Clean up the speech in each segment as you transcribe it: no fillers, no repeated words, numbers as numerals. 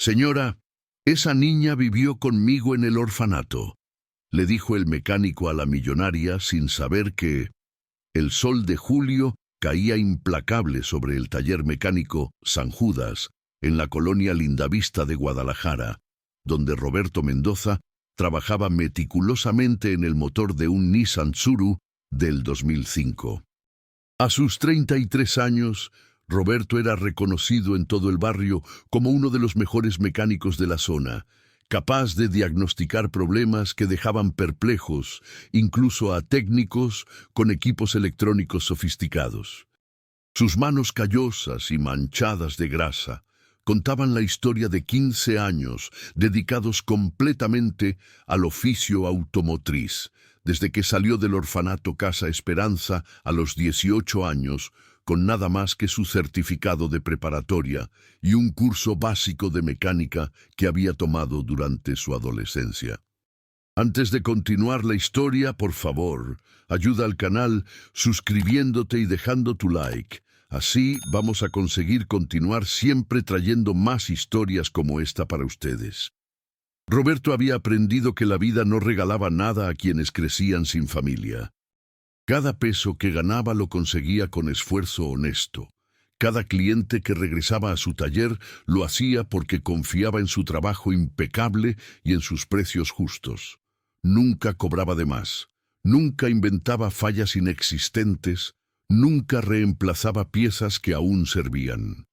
Señora, esa niña vivió conmigo en el orfanato, le dijo el mecánico a la millonaria sin saber que el sol de julio caía implacable sobre el taller mecánico San Judas, en la colonia Lindavista de Guadalajara, donde Roberto Mendoza trabajaba meticulosamente en el motor de un Nissan Tsuru del 2005. A sus 33 años, Roberto era reconocido en todo el barrio como uno de los mejores mecánicos de la zona, capaz de diagnosticar problemas que dejaban perplejos, incluso a técnicos con equipos electrónicos sofisticados. Sus manos callosas y manchadas de grasa contaban la historia de 15 años dedicados completamente al oficio automotriz, desde que salió del orfanato Casa Esperanza a los 18 años, con nada más que su certificado de preparatoria y un curso básico de mecánica que había tomado durante su adolescencia. Antes de continuar la historia, por favor, ayuda al canal suscribiéndote y dejando tu like. Así vamos a conseguir continuar siempre trayendo más historias como esta para ustedes. Roberto había aprendido que la vida no regalaba nada a quienes crecían sin familia. Cada peso que ganaba lo conseguía con esfuerzo honesto. Cada cliente que regresaba a su taller lo hacía porque confiaba en su trabajo impecable y en sus precios justos. Nunca cobraba de más, nunca inventaba fallas inexistentes, nunca reemplazaba piezas que aún servían.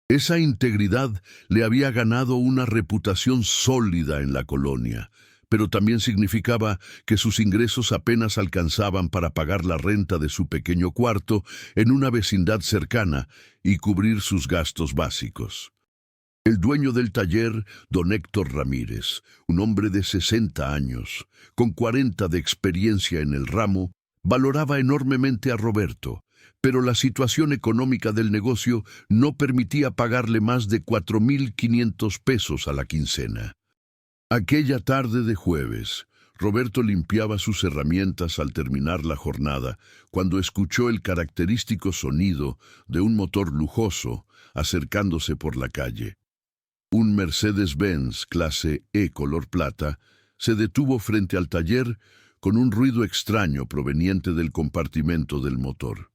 Esa integridad le había ganado una reputación sólida en la colonia, pero también significaba que sus ingresos apenas alcanzaban para pagar la renta de su pequeño cuarto en una vecindad cercana y cubrir sus gastos básicos. El dueño del taller, don Héctor Ramírez, un hombre de 60 años, con 40 de experiencia en el ramo, valoraba enormemente a Roberto, pero la situación económica del negocio no permitía pagarle más de 4.500 pesos a la quincena. Aquella tarde de jueves, Roberto limpiaba sus herramientas al terminar la jornada, cuando escuchó el característico sonido de un motor lujoso acercándose por la calle. Un Mercedes-Benz clase E color plata se detuvo frente al taller con un ruido extraño proveniente del compartimento del motor.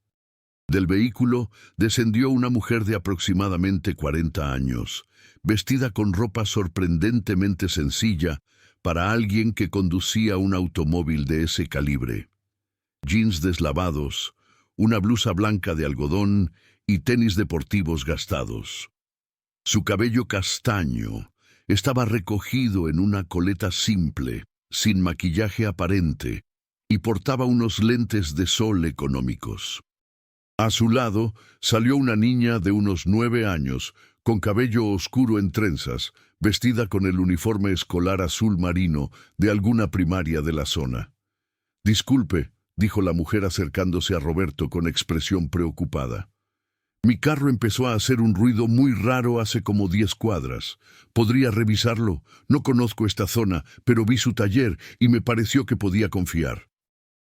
Del vehículo descendió una mujer de aproximadamente 40 años, vestida con ropa sorprendentemente sencilla para alguien que conducía un automóvil de ese calibre. Jeans deslavados, una blusa blanca de algodón y tenis deportivos gastados. Su cabello castaño estaba recogido en una coleta simple, sin maquillaje aparente, y portaba unos lentes de sol económicos. A su lado salió una niña de unos 9 años, con cabello oscuro en trenzas, vestida con el uniforme escolar azul marino de alguna primaria de la zona. «Disculpe», dijo la mujer acercándose a Roberto con expresión preocupada. «Mi carro empezó a hacer un ruido muy raro hace como 10 cuadras. ¿Podría revisarlo? No conozco esta zona, pero vi su taller y me pareció que podía confiar».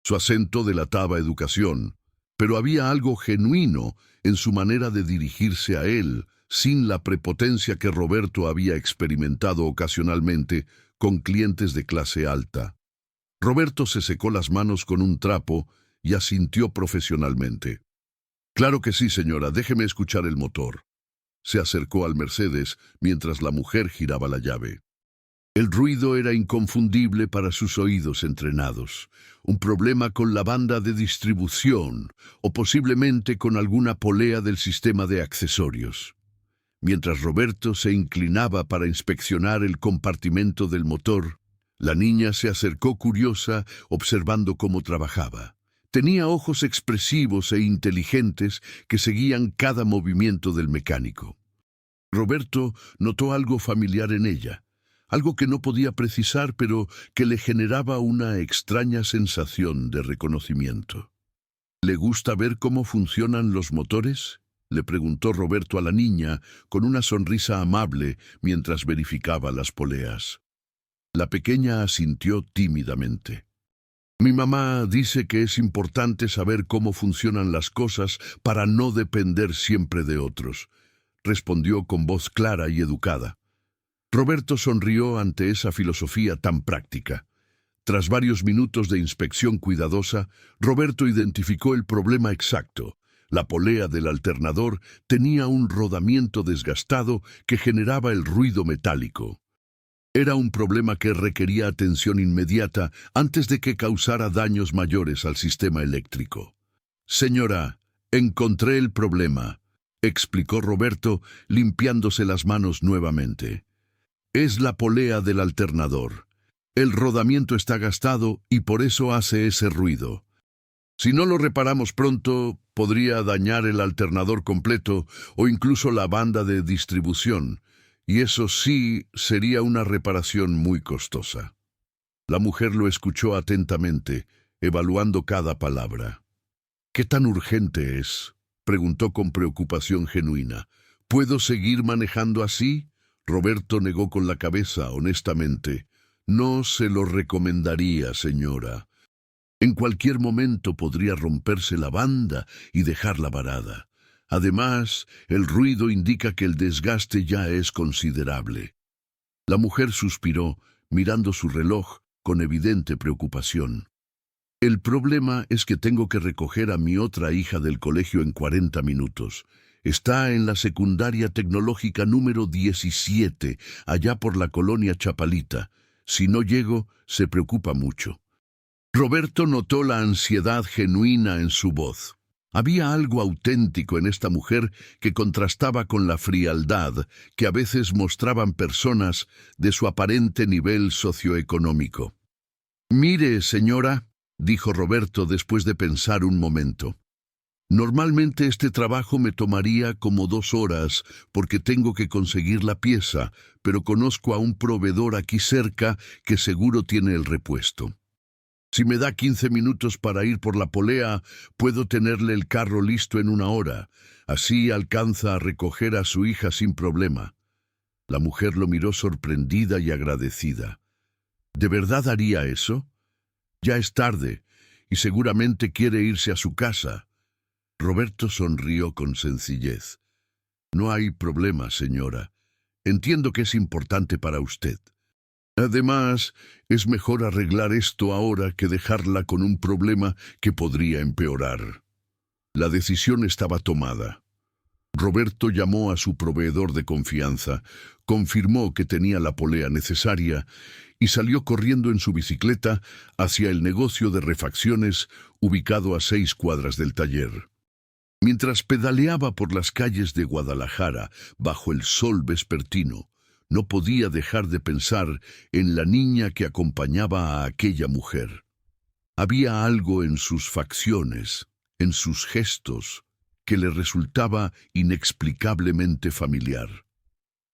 Su acento delataba educación, pero había algo genuino en su manera de dirigirse a él, sin la prepotencia que Roberto había experimentado ocasionalmente con clientes de clase alta. Roberto se secó las manos con un trapo y asintió profesionalmente. «Claro que sí, señora, déjeme escuchar el motor». Se acercó al Mercedes mientras la mujer giraba la llave. El ruido era inconfundible para sus oídos entrenados. Un problema con la banda de distribución o posiblemente con alguna polea del sistema de accesorios. Mientras Roberto se inclinaba para inspeccionar el compartimento del motor, la niña se acercó curiosa observando cómo trabajaba. Tenía ojos expresivos e inteligentes que seguían cada movimiento del mecánico. Roberto notó algo familiar en ella, algo que no podía precisar, pero que le generaba una extraña sensación de reconocimiento. «¿Le gusta ver cómo funcionan los motores?», le preguntó Roberto a la niña con una sonrisa amable mientras verificaba las poleas. La pequeña asintió tímidamente. «Mi mamá dice que es importante saber cómo funcionan las cosas para no depender siempre de otros», respondió con voz clara y educada. Roberto sonrió ante esa filosofía tan práctica. Tras varios minutos de inspección cuidadosa, Roberto identificó el problema exacto. La polea del alternador tenía un rodamiento desgastado que generaba el ruido metálico. Era un problema que requería atención inmediata antes de que causara daños mayores al sistema eléctrico. «Señora, encontré el problema», explicó Roberto, limpiándose las manos nuevamente. «Es la polea del alternador. El rodamiento está gastado y por eso hace ese ruido. Si no lo reparamos pronto, podría dañar el alternador completo o incluso la banda de distribución, y eso sí sería una reparación muy costosa». La mujer lo escuchó atentamente, evaluando cada palabra. «¿Qué tan urgente es?», preguntó con preocupación genuina. «¿Puedo seguir manejando así?». Roberto negó con la cabeza, honestamente. «No se lo recomendaría, señora. En cualquier momento podría romperse la banda y dejarla varada. Además, el ruido indica que el desgaste ya es considerable». La mujer suspiró, mirando su reloj con evidente preocupación. «El problema es que tengo que recoger a mi otra hija del colegio en 40 minutos. Está en la secundaria tecnológica número 17, allá por la colonia Chapalita. Si no llego, se preocupa mucho». Roberto notó la ansiedad genuina en su voz. Había algo auténtico en esta mujer que contrastaba con la frialdad que a veces mostraban personas de su aparente nivel socioeconómico. «Mire, señora», dijo Roberto después de pensar un momento. «Normalmente este trabajo me tomaría como 2 horas porque tengo que conseguir la pieza, pero conozco a un proveedor aquí cerca que seguro tiene el repuesto. Si me da 15 minutos para ir por la polea, puedo tenerle el carro listo en 1 hora. Así alcanza a recoger a su hija sin problema». La mujer lo miró sorprendida y agradecida. «¿De verdad haría eso? Ya es tarde, y seguramente quiere irse a su casa». Roberto sonrió con sencillez. «No hay problema, señora. Entiendo que es importante para usted. Además, es mejor arreglar esto ahora que dejarla con un problema que podría empeorar». La decisión estaba tomada. Roberto llamó a su proveedor de confianza, confirmó que tenía la polea necesaria y salió corriendo en su bicicleta hacia el negocio de refacciones ubicado a 6 cuadras del taller. Mientras pedaleaba por las calles de Guadalajara bajo el sol vespertino, no podía dejar de pensar en la niña que acompañaba a aquella mujer. Había algo en sus facciones, en sus gestos, que le resultaba inexplicablemente familiar.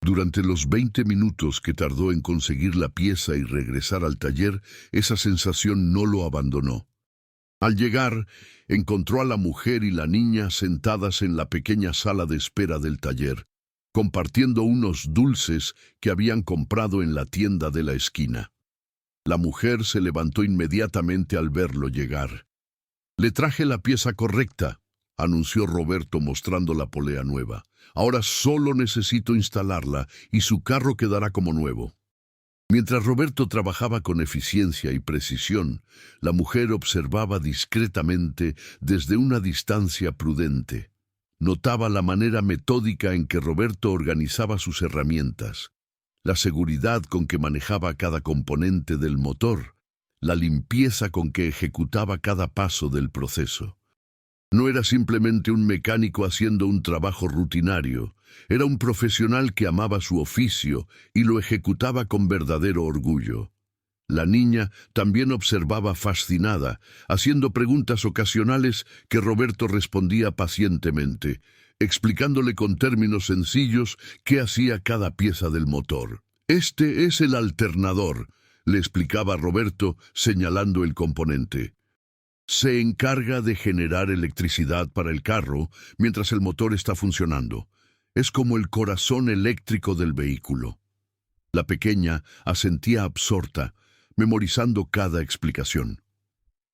Durante los 20 minutos que tardó en conseguir la pieza y regresar al taller, esa sensación no lo abandonó. Al llegar, encontró a la mujer y la niña sentadas en la pequeña sala de espera del taller, compartiendo unos dulces que habían comprado en la tienda de la esquina. La mujer se levantó inmediatamente al verlo llegar. «Le traje la pieza correcta», anunció Roberto mostrando la polea nueva. «Ahora solo necesito instalarla y su carro quedará como nuevo». Mientras Roberto trabajaba con eficiencia y precisión, la mujer observaba discretamente desde una distancia prudente. Notaba la manera metódica en que Roberto organizaba sus herramientas, la seguridad con que manejaba cada componente del motor, la limpieza con que ejecutaba cada paso del proceso. No era simplemente un mecánico haciendo un trabajo rutinario, era un profesional que amaba su oficio y lo ejecutaba con verdadero orgullo. La niña también observaba fascinada, haciendo preguntas ocasionales que Roberto respondía pacientemente, explicándole con términos sencillos qué hacía cada pieza del motor. «Este es el alternador», le explicaba Roberto, señalando el componente. «Se encarga de generar electricidad para el carro mientras el motor está funcionando. Es como el corazón eléctrico del vehículo». La pequeña asentía absorta, memorizando cada explicación.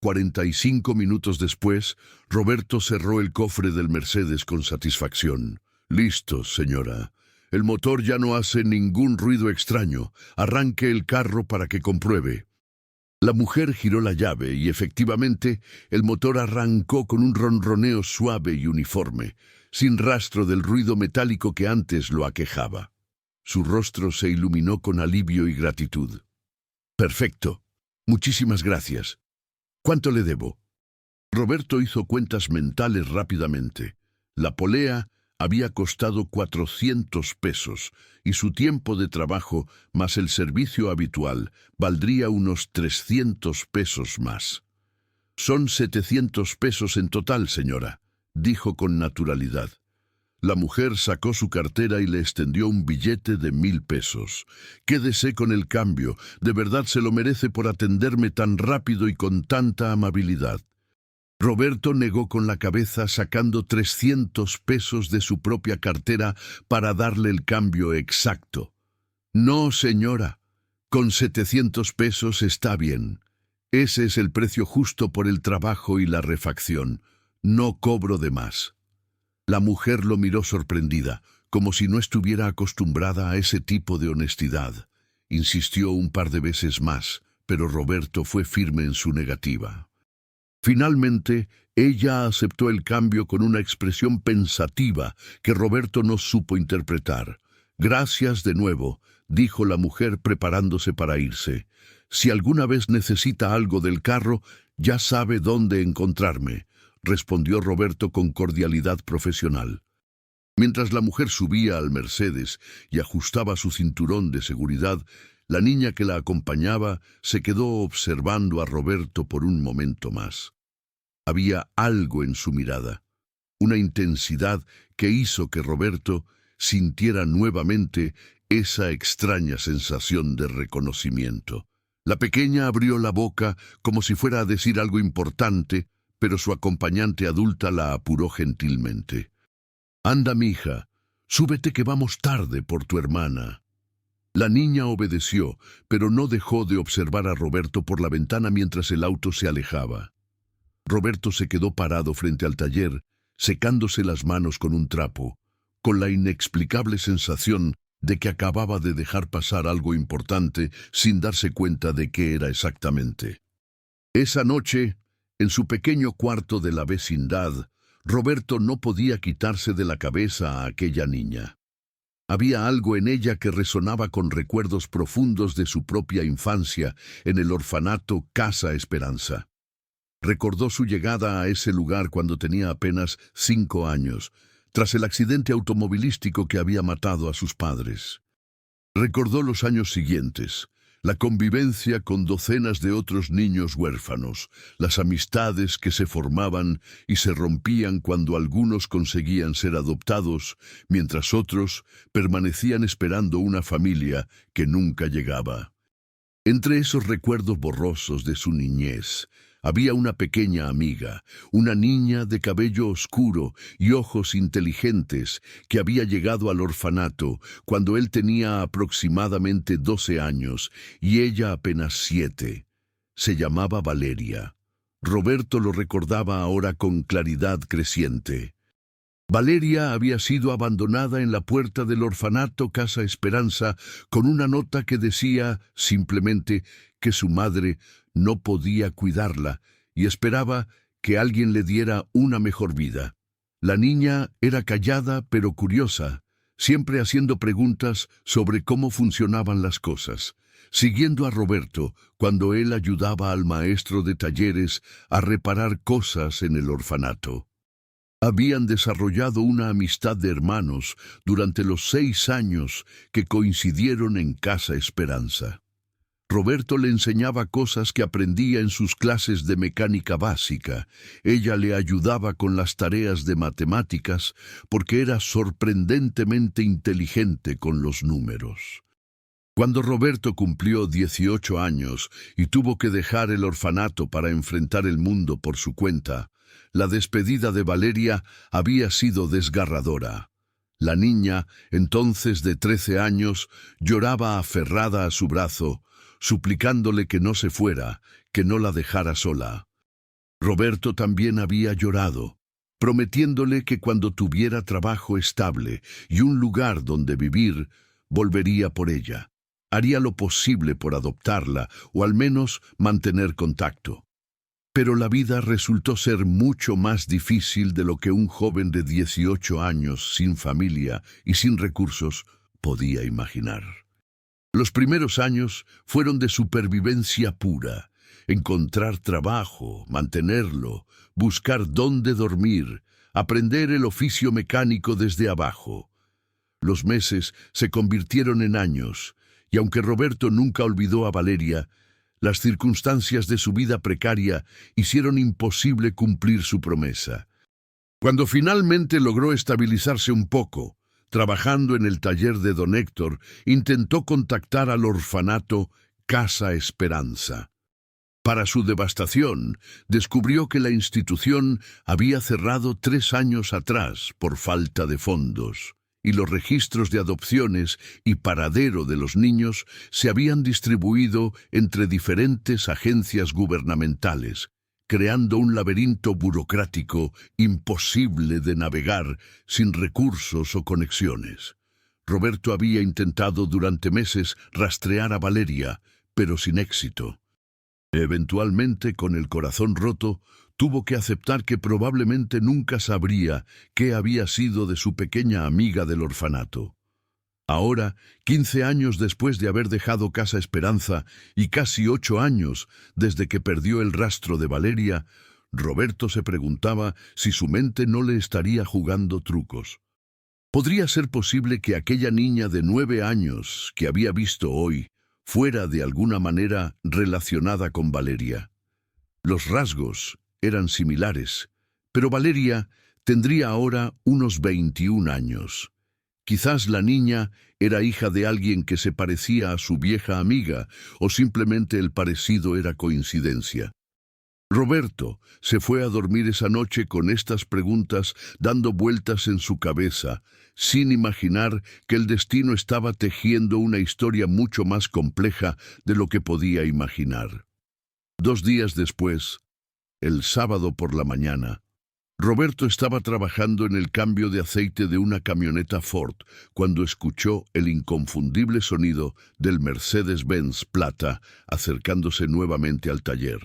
45 minutos después, Roberto cerró el cofre del Mercedes con satisfacción. «Listo, señora. El motor ya no hace ningún ruido extraño. Arranque el carro para que compruebe. La mujer giró la llave y efectivamente el motor arrancó con un ronroneo suave y uniforme, sin rastro del ruido metálico que antes lo aquejaba. Su rostro se iluminó con alivio y gratitud. Perfecto. Muchísimas gracias. ¿Cuánto le debo? Roberto hizo cuentas mentales rápidamente. La polea había costado 400 pesos y su tiempo de trabajo más el servicio habitual valdría unos 300 pesos más. Son 700 pesos en total, señora, dijo con naturalidad. La mujer sacó su cartera y le extendió un billete de 1000 pesos. Quédese con el cambio, de verdad se lo merece por atenderme tan rápido y con tanta amabilidad. Roberto negó con la cabeza sacando 300 pesos de su propia cartera para darle el cambio exacto. No, señora, con 700 pesos está bien. Ese es el precio justo por el trabajo y la refacción. No cobro de más. La mujer lo miró sorprendida, como si no estuviera acostumbrada a ese tipo de honestidad. Insistió un par de veces más, pero Roberto fue firme en su negativa. Finalmente, ella aceptó el cambio con una expresión pensativa que Roberto no supo interpretar. Gracias de nuevo, dijo la mujer preparándose para irse. Si alguna vez necesita algo del carro, ya sabe dónde encontrarme, respondió Roberto con cordialidad profesional. Mientras la mujer subía al Mercedes y ajustaba su cinturón de seguridad, la niña que la acompañaba se quedó observando a Roberto por un momento más. Había algo en su mirada, una intensidad que hizo que Roberto sintiera nuevamente esa extraña sensación de reconocimiento. La pequeña abrió la boca como si fuera a decir algo importante, pero su acompañante adulta la apuró gentilmente. «Anda, mija, súbete que vamos tarde por tu hermana». La niña obedeció, pero no dejó de observar a Roberto por la ventana mientras el auto se alejaba. Roberto se quedó parado frente al taller, secándose las manos con un trapo, con la inexplicable sensación de que acababa de dejar pasar algo importante sin darse cuenta de qué era exactamente. Esa noche, en su pequeño cuarto de la vecindad, Roberto no podía quitarse de la cabeza a aquella niña. Había algo en ella que resonaba con recuerdos profundos de su propia infancia en el orfanato Casa Esperanza. Recordó su llegada a ese lugar cuando tenía apenas 5 años, tras el accidente automovilístico que había matado a sus padres. Recordó los años siguientes, la convivencia con docenas de otros niños huérfanos, las amistades que se formaban y se rompían cuando algunos conseguían ser adoptados, mientras otros permanecían esperando una familia que nunca llegaba. Entre esos recuerdos borrosos de su niñez, había una pequeña amiga, una niña de cabello oscuro y ojos inteligentes que había llegado al orfanato cuando él tenía aproximadamente 12 años y ella apenas 7. Se llamaba Valeria. Roberto lo recordaba ahora con claridad creciente. Valeria había sido abandonada en la puerta del orfanato Casa Esperanza con una nota que decía simplemente que su madre no podía cuidarla y esperaba que alguien le diera una mejor vida. La niña era callada pero curiosa, siempre haciendo preguntas sobre cómo funcionaban las cosas, siguiendo a Roberto cuando él ayudaba al maestro de talleres a reparar cosas en el orfanato. Habían desarrollado una amistad de hermanos durante los 6 años que coincidieron en Casa Esperanza. Roberto le enseñaba cosas que aprendía en sus clases de mecánica básica. Ella le ayudaba con las tareas de matemáticas porque era sorprendentemente inteligente con los números. Cuando Roberto cumplió 18 años y tuvo que dejar el orfanato para enfrentar el mundo por su cuenta, la despedida de Valeria había sido desgarradora. La niña, entonces de 13 años, lloraba aferrada a su brazo, suplicándole que no se fuera, que no la dejara sola. Roberto también había llorado, prometiéndole que cuando tuviera trabajo estable y un lugar donde vivir, volvería por ella. Haría lo posible por adoptarla o al menos mantener contacto. Pero la vida resultó ser mucho más difícil de lo que un joven de 18 años, sin familia y sin recursos, podía imaginar. Los primeros años fueron de supervivencia pura. Encontrar trabajo, mantenerlo, buscar dónde dormir, aprender el oficio mecánico desde abajo. Los meses se convirtieron en años, y aunque Roberto nunca olvidó a Valeria, las circunstancias de su vida precaria hicieron imposible cumplir su promesa. Cuando finalmente logró estabilizarse un poco, trabajando en el taller de don Héctor, intentó contactar al orfanato Casa Esperanza. Para su devastación, descubrió que la institución había cerrado 3 años atrás por falta de fondos, y los registros de adopciones y paradero de los niños se habían distribuido entre diferentes agencias gubernamentales, creando un laberinto burocrático imposible de navegar sin recursos o conexiones. Roberto había intentado durante meses rastrear a Valeria, pero sin éxito. Eventualmente, con el corazón roto, tuvo que aceptar que probablemente nunca sabría qué había sido de su pequeña amiga del orfanato. Ahora, 15 años después de haber dejado Casa Esperanza y casi 8 años desde que perdió el rastro de Valeria, Roberto se preguntaba si su mente no le estaría jugando trucos. ¿Podría ser posible que aquella niña de 9 años que había visto hoy fuera de alguna manera relacionada con Valeria? Los rasgos eran similares, pero Valeria tendría ahora unos 21 años. Quizás la niña era hija de alguien que se parecía a su vieja amiga, o simplemente el parecido era coincidencia. Roberto se fue a dormir esa noche con estas preguntas dando vueltas en su cabeza, sin imaginar que el destino estaba tejiendo una historia mucho más compleja de lo que podía imaginar. 2 días después, el sábado por la mañana, Roberto estaba trabajando en el cambio de aceite de una camioneta Ford cuando escuchó el inconfundible sonido del Mercedes-Benz Plata acercándose nuevamente al taller.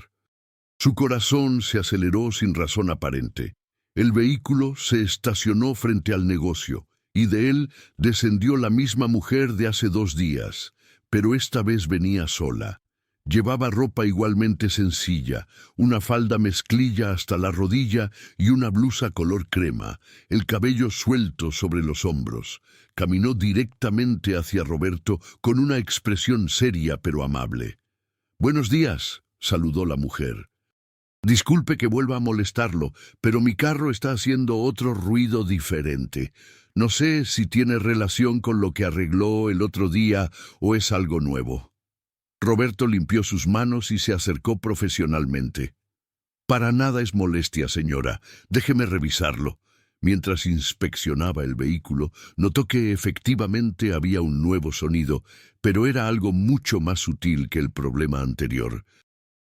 Su corazón se aceleró sin razón aparente. El vehículo se estacionó frente al negocio y de él descendió la misma mujer de hace 2 días, pero esta vez venía sola. Llevaba ropa igualmente sencilla, una falda mezclilla hasta la rodilla y una blusa color crema, el cabello suelto sobre los hombros. Caminó directamente hacia Roberto con una expresión seria pero amable. «Buenos días», saludó la mujer. «Disculpe que vuelva a molestarlo, pero mi carro está haciendo otro ruido diferente. No sé si tiene relación con lo que arregló el otro día o es algo nuevo». Roberto limpió sus manos y se acercó profesionalmente. «Para nada es molestia, señora. Déjeme revisarlo». Mientras inspeccionaba el vehículo, notó que efectivamente había un nuevo sonido, pero era algo mucho más sutil que el problema anterior.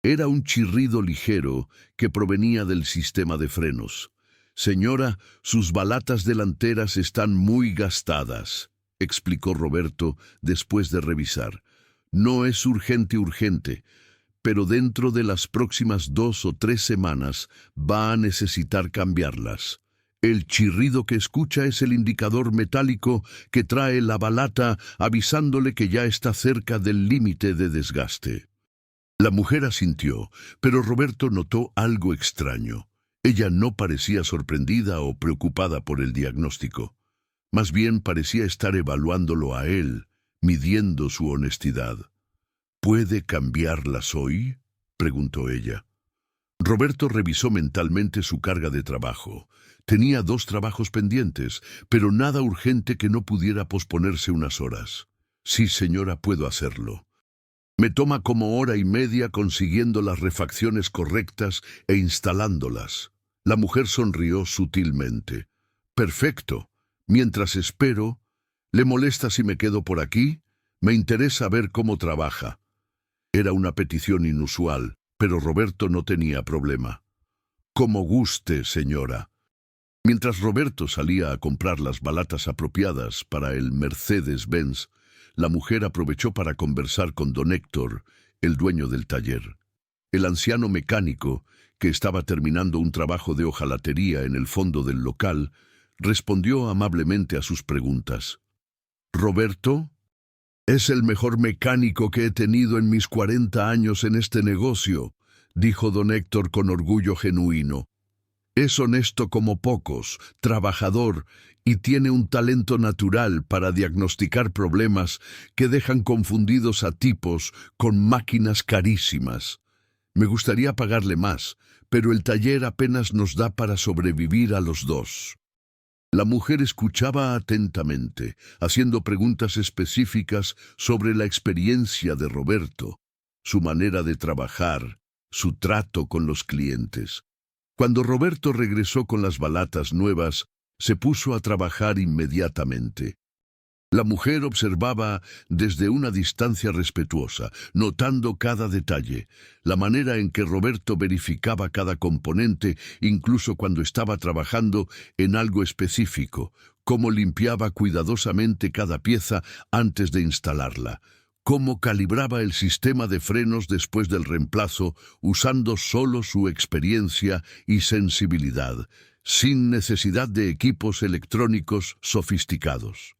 Era un chirrido ligero que provenía del sistema de frenos. «Señora, sus balatas delanteras están muy gastadas», explicó Roberto después de revisar. «No es urgente, pero dentro de las próximas 2 o 3 semanas va a necesitar cambiarlas. El chirrido que escucha es el indicador metálico que trae la balata avisándole que ya está cerca del límite de desgaste». La mujer asintió, pero Roberto notó algo extraño. Ella no parecía sorprendida o preocupada por el diagnóstico. Más bien parecía estar evaluándolo a él, midiendo su honestidad. «¿Puede cambiarlas hoy?», preguntó ella. Roberto revisó mentalmente su carga de trabajo. Tenía 2 trabajos pendientes, pero nada urgente que no pudiera posponerse unas horas. «Sí, señora, puedo hacerlo. Me toma como 1 hora y media consiguiendo las refacciones correctas e instalándolas». La mujer sonrió sutilmente. «Perfecto. Mientras espero, ¿le molesta si me quedo por aquí? Me interesa ver cómo trabaja». Era una petición inusual, pero Roberto no tenía problema. «Como guste, señora». Mientras Roberto salía a comprar las balatas apropiadas para el Mercedes-Benz, la mujer aprovechó para conversar con don Héctor, el dueño del taller. El anciano mecánico, que estaba terminando un trabajo de hojalatería en el fondo del local, respondió amablemente a sus preguntas. «Roberto, es el mejor mecánico que he tenido en mis 40 años en este negocio», dijo don Héctor con orgullo genuino. «Es honesto como pocos, trabajador y tiene un talento natural para diagnosticar problemas que dejan confundidos a tipos con máquinas carísimas. Me gustaría pagarle más, pero el taller apenas nos da para sobrevivir a los dos». La mujer escuchaba atentamente, haciendo preguntas específicas sobre la experiencia de Roberto, su manera de trabajar, su trato con los clientes. Cuando Roberto regresó con las balatas nuevas, se puso a trabajar inmediatamente. La mujer observaba desde una distancia respetuosa, notando cada detalle, la manera en que Roberto verificaba cada componente, incluso cuando estaba trabajando en algo específico, cómo limpiaba cuidadosamente cada pieza antes de instalarla, cómo calibraba el sistema de frenos después del reemplazo, usando solo su experiencia y sensibilidad, sin necesidad de equipos electrónicos sofisticados.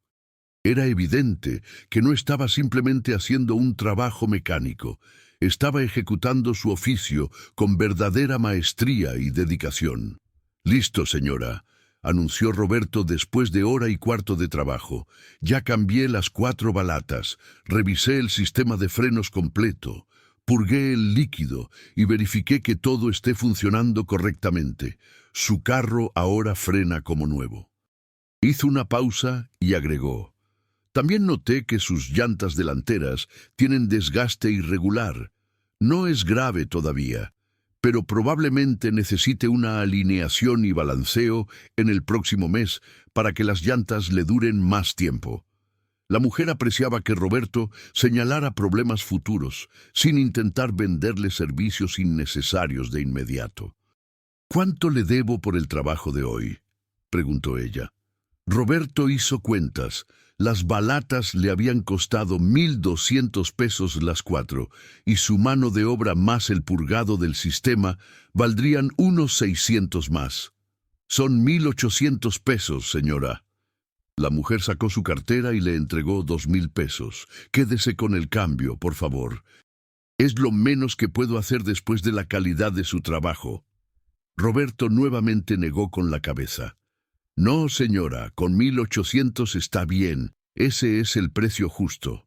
Era evidente que no estaba simplemente haciendo un trabajo mecánico, estaba ejecutando su oficio con verdadera maestría y dedicación. «Listo, señora», anunció Roberto después de 1 hora y cuarto de trabajo. «Ya cambié las 4 balatas, revisé el sistema de frenos completo, purgué el líquido y verifiqué que todo esté funcionando correctamente. Su carro ahora frena como nuevo». Hizo una pausa y agregó: «También noté que sus llantas delanteras tienen desgaste irregular. No es grave todavía, pero probablemente necesite una alineación y balanceo en el próximo mes para que las llantas le duren más tiempo». La mujer apreciaba que Roberto señalara problemas futuros, sin intentar venderle servicios innecesarios de inmediato. «¿Cuánto le debo por el trabajo de hoy?», preguntó ella. Roberto hizo cuentas. Las balatas le habían costado 1,200 pesos las 4, y su mano de obra más el purgado del sistema valdrían unos 600 más. «Son 1,800 pesos, señora». La mujer sacó su cartera y le entregó 2,000 pesos. «Quédese con el cambio, por favor. Es lo menos que puedo hacer después de la calidad de su trabajo». Roberto nuevamente negó con la cabeza. «No, señora, con 1,800 está bien. Ese es el precio justo».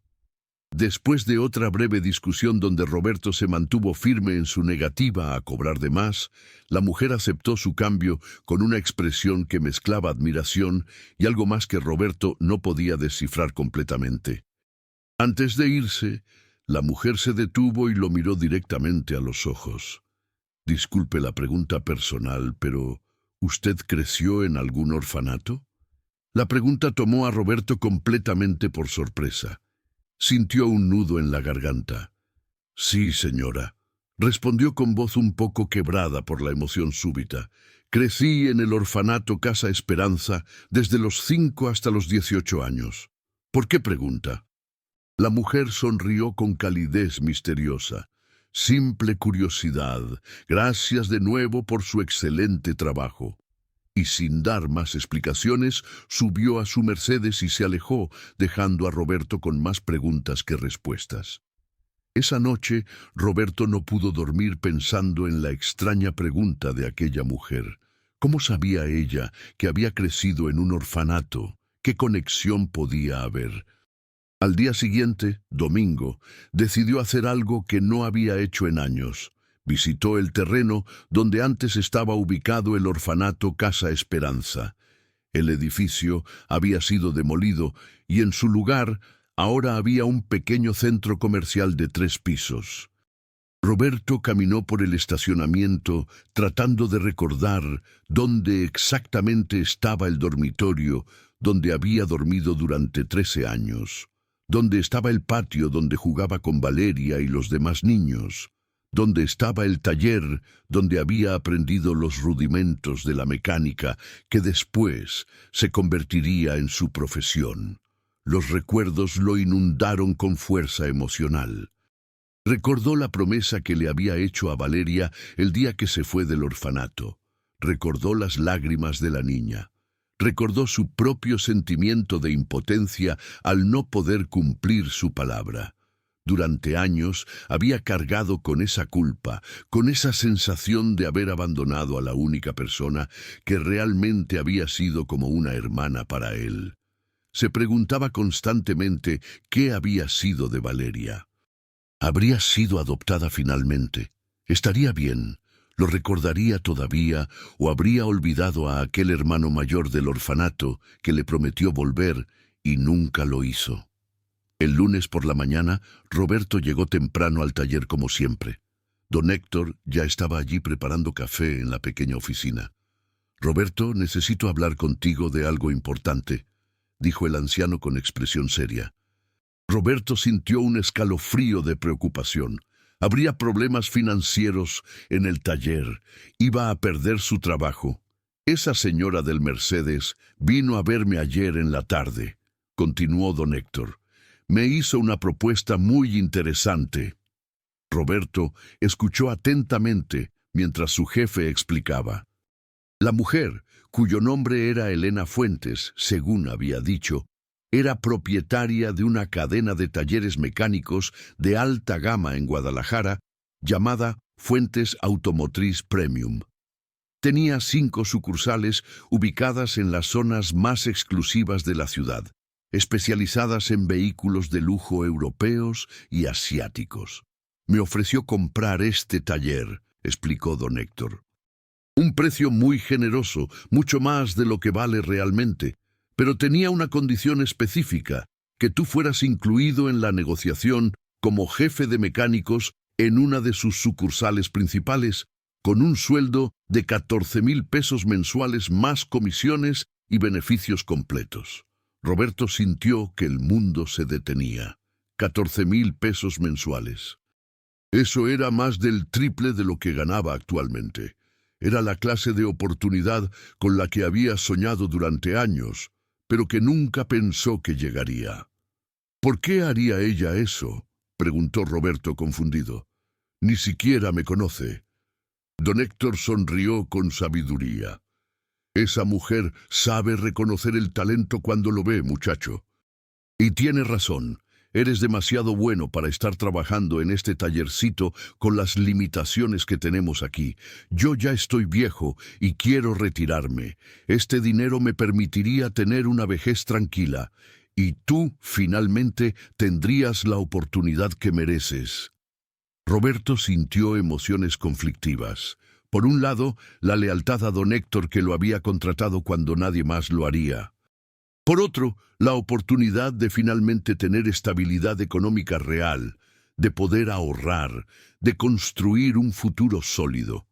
Después de otra breve discusión donde Roberto se mantuvo firme en su negativa a cobrar de más, la mujer aceptó su cambio con una expresión que mezclaba admiración y algo más que Roberto no podía descifrar completamente. Antes de irse, la mujer se detuvo y lo miró directamente a los ojos. «Disculpe la pregunta personal, pero ¿usted creció en algún orfanato?». La pregunta tomó a Roberto completamente por sorpresa. Sintió un nudo en la garganta. «Sí, señora», respondió con voz un poco quebrada por la emoción súbita. «Crecí en el orfanato Casa Esperanza desde los 5 hasta los 18 años. ¿Por qué pregunta?». La mujer sonrió con calidez misteriosa. «Simple curiosidad. Gracias de nuevo por su excelente trabajo». Y sin dar más explicaciones, subió a su Mercedes y se alejó, dejando a Roberto con más preguntas que respuestas. Esa noche, Roberto no pudo dormir pensando en la extraña pregunta de aquella mujer. ¿Cómo sabía ella que había crecido en un orfanato? ¿Qué conexión podía haber? Al día siguiente, domingo, decidió hacer algo que no había hecho en años. Visitó el terreno donde antes estaba ubicado el orfanato Casa Esperanza. El edificio había sido demolido y en su lugar ahora había un pequeño centro comercial de 3 pisos. Roberto caminó por el estacionamiento tratando de recordar dónde exactamente estaba el dormitorio donde había dormido durante 13 años, dónde estaba el patio donde jugaba con Valeria y los demás niños. donde estaba el taller donde había aprendido los rudimentos de la mecánica que después se convertiría en su profesión. Los recuerdos lo inundaron con fuerza emocional. Recordó la promesa que le había hecho a Valeria el día que se fue del orfanato. Recordó las lágrimas de la niña. Recordó su propio sentimiento de impotencia al no poder cumplir su palabra. Durante años había cargado con esa culpa, con esa sensación de haber abandonado a la única persona que realmente había sido como una hermana para él. Se preguntaba constantemente qué había sido de Valeria. ¿Habría sido adoptada finalmente? ¿Estaría bien? ¿Lo recordaría todavía o habría olvidado a aquel hermano mayor del orfanato que le prometió volver y nunca lo hizo? El lunes por la mañana, Roberto llegó temprano al taller como siempre. Don Héctor ya estaba allí preparando café en la pequeña oficina. «Roberto, necesito hablar contigo de algo importante», dijo el anciano con expresión seria. Roberto sintió un escalofrío de preocupación. Habría problemas financieros en el taller. Iba a perder su trabajo. «Esa señora del Mercedes vino a verme ayer en la tarde», continuó don Héctor. «Me hizo una propuesta muy interesante». Roberto escuchó atentamente mientras su jefe explicaba. La mujer, cuyo nombre era Elena Fuentes, según había dicho, era propietaria de una cadena de talleres mecánicos de alta gama en Guadalajara, llamada Fuentes Automotriz Premium. Tenía 5 sucursales ubicadas en las zonas más exclusivas de la ciudad, especializadas en vehículos de lujo europeos y asiáticos. «Me ofreció comprar este taller», explicó don Héctor. «Un precio muy generoso, mucho más de lo que vale realmente, pero tenía una condición específica, que tú fueras incluido en la negociación como jefe de mecánicos en una de sus sucursales principales, con un sueldo de 14,000 pesos mensuales más comisiones y beneficios completos». Roberto sintió que el mundo se detenía. 14,000 pesos mensuales. Eso era más del triple de lo que ganaba actualmente. Era la clase de oportunidad con la que había soñado durante años, pero que nunca pensó que llegaría. «¿Por qué haría ella eso?», preguntó Roberto confundido. «Ni siquiera me conoce». Don Héctor sonrió con sabiduría. «Esa mujer sabe reconocer el talento cuando lo ve, muchacho. Y tiene razón, eres demasiado bueno para estar trabajando en este tallercito con las limitaciones que tenemos aquí. Yo ya estoy viejo y quiero retirarme. Este dinero me permitiría tener una vejez tranquila, y tú, finalmente, tendrías la oportunidad que mereces». Roberto sintió emociones conflictivas. Por un lado, la lealtad a don Héctor, que lo había contratado cuando nadie más lo haría. Por otro, la oportunidad de finalmente tener estabilidad económica real, de poder ahorrar, de construir un futuro sólido.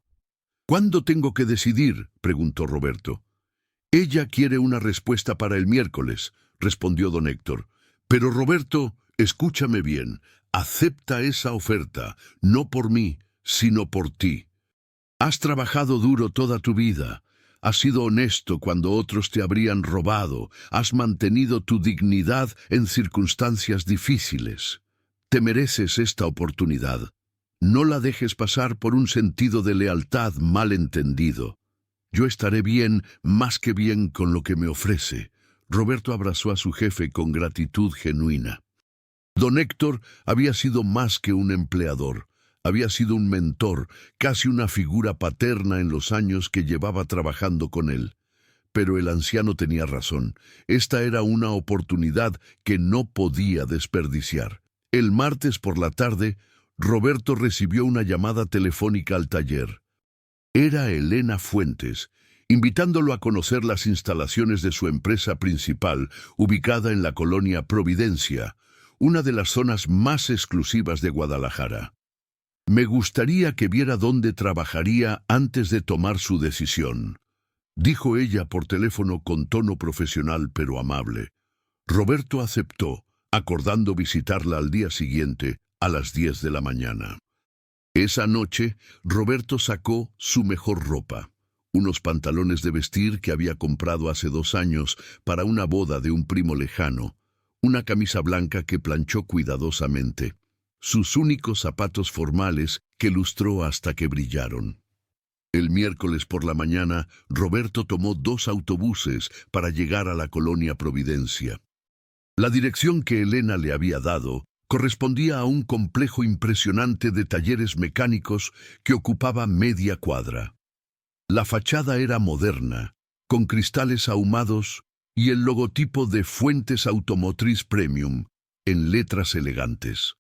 «¿Cuándo tengo que decidir?», preguntó Roberto. «Ella quiere una respuesta para el miércoles», respondió don Héctor. «Pero Roberto, escúchame bien, acepta esa oferta, no por mí, sino por ti. Has trabajado duro toda tu vida, has sido honesto cuando otros te habrían robado, has mantenido tu dignidad en circunstancias difíciles. Te mereces esta oportunidad. No la dejes pasar por un sentido de lealtad mal entendido. Yo estaré bien, más que bien, con lo que me ofrece». Roberto abrazó a su jefe con gratitud genuina. Don Héctor había sido más que un empleador. Había sido un mentor, casi una figura paterna en los años que llevaba trabajando con él. Pero el anciano tenía razón. Esta era una oportunidad que no podía desperdiciar. El martes por la tarde, Roberto recibió una llamada telefónica al taller. Era Elena Fuentes, invitándolo a conocer las instalaciones de su empresa principal, ubicada en la colonia Providencia, una de las zonas más exclusivas de Guadalajara. «Me gustaría que viera dónde trabajaría antes de tomar su decisión», dijo ella por teléfono con tono profesional pero amable. Roberto aceptó, acordando visitarla al día siguiente a las 10 de la mañana. Esa noche, Roberto sacó su mejor ropa, unos pantalones de vestir que había comprado hace 2 años para una boda de un primo lejano, una camisa blanca que planchó cuidadosamente, sus únicos zapatos formales que lustró hasta que brillaron. El miércoles por la mañana, Roberto tomó 2 autobuses para llegar a la colonia Providencia. La dirección que Elena le había dado correspondía a un complejo impresionante de talleres mecánicos que ocupaba media cuadra. La fachada era moderna, con cristales ahumados y el logotipo de Fuentes Automotriz Premium, en letras elegantes.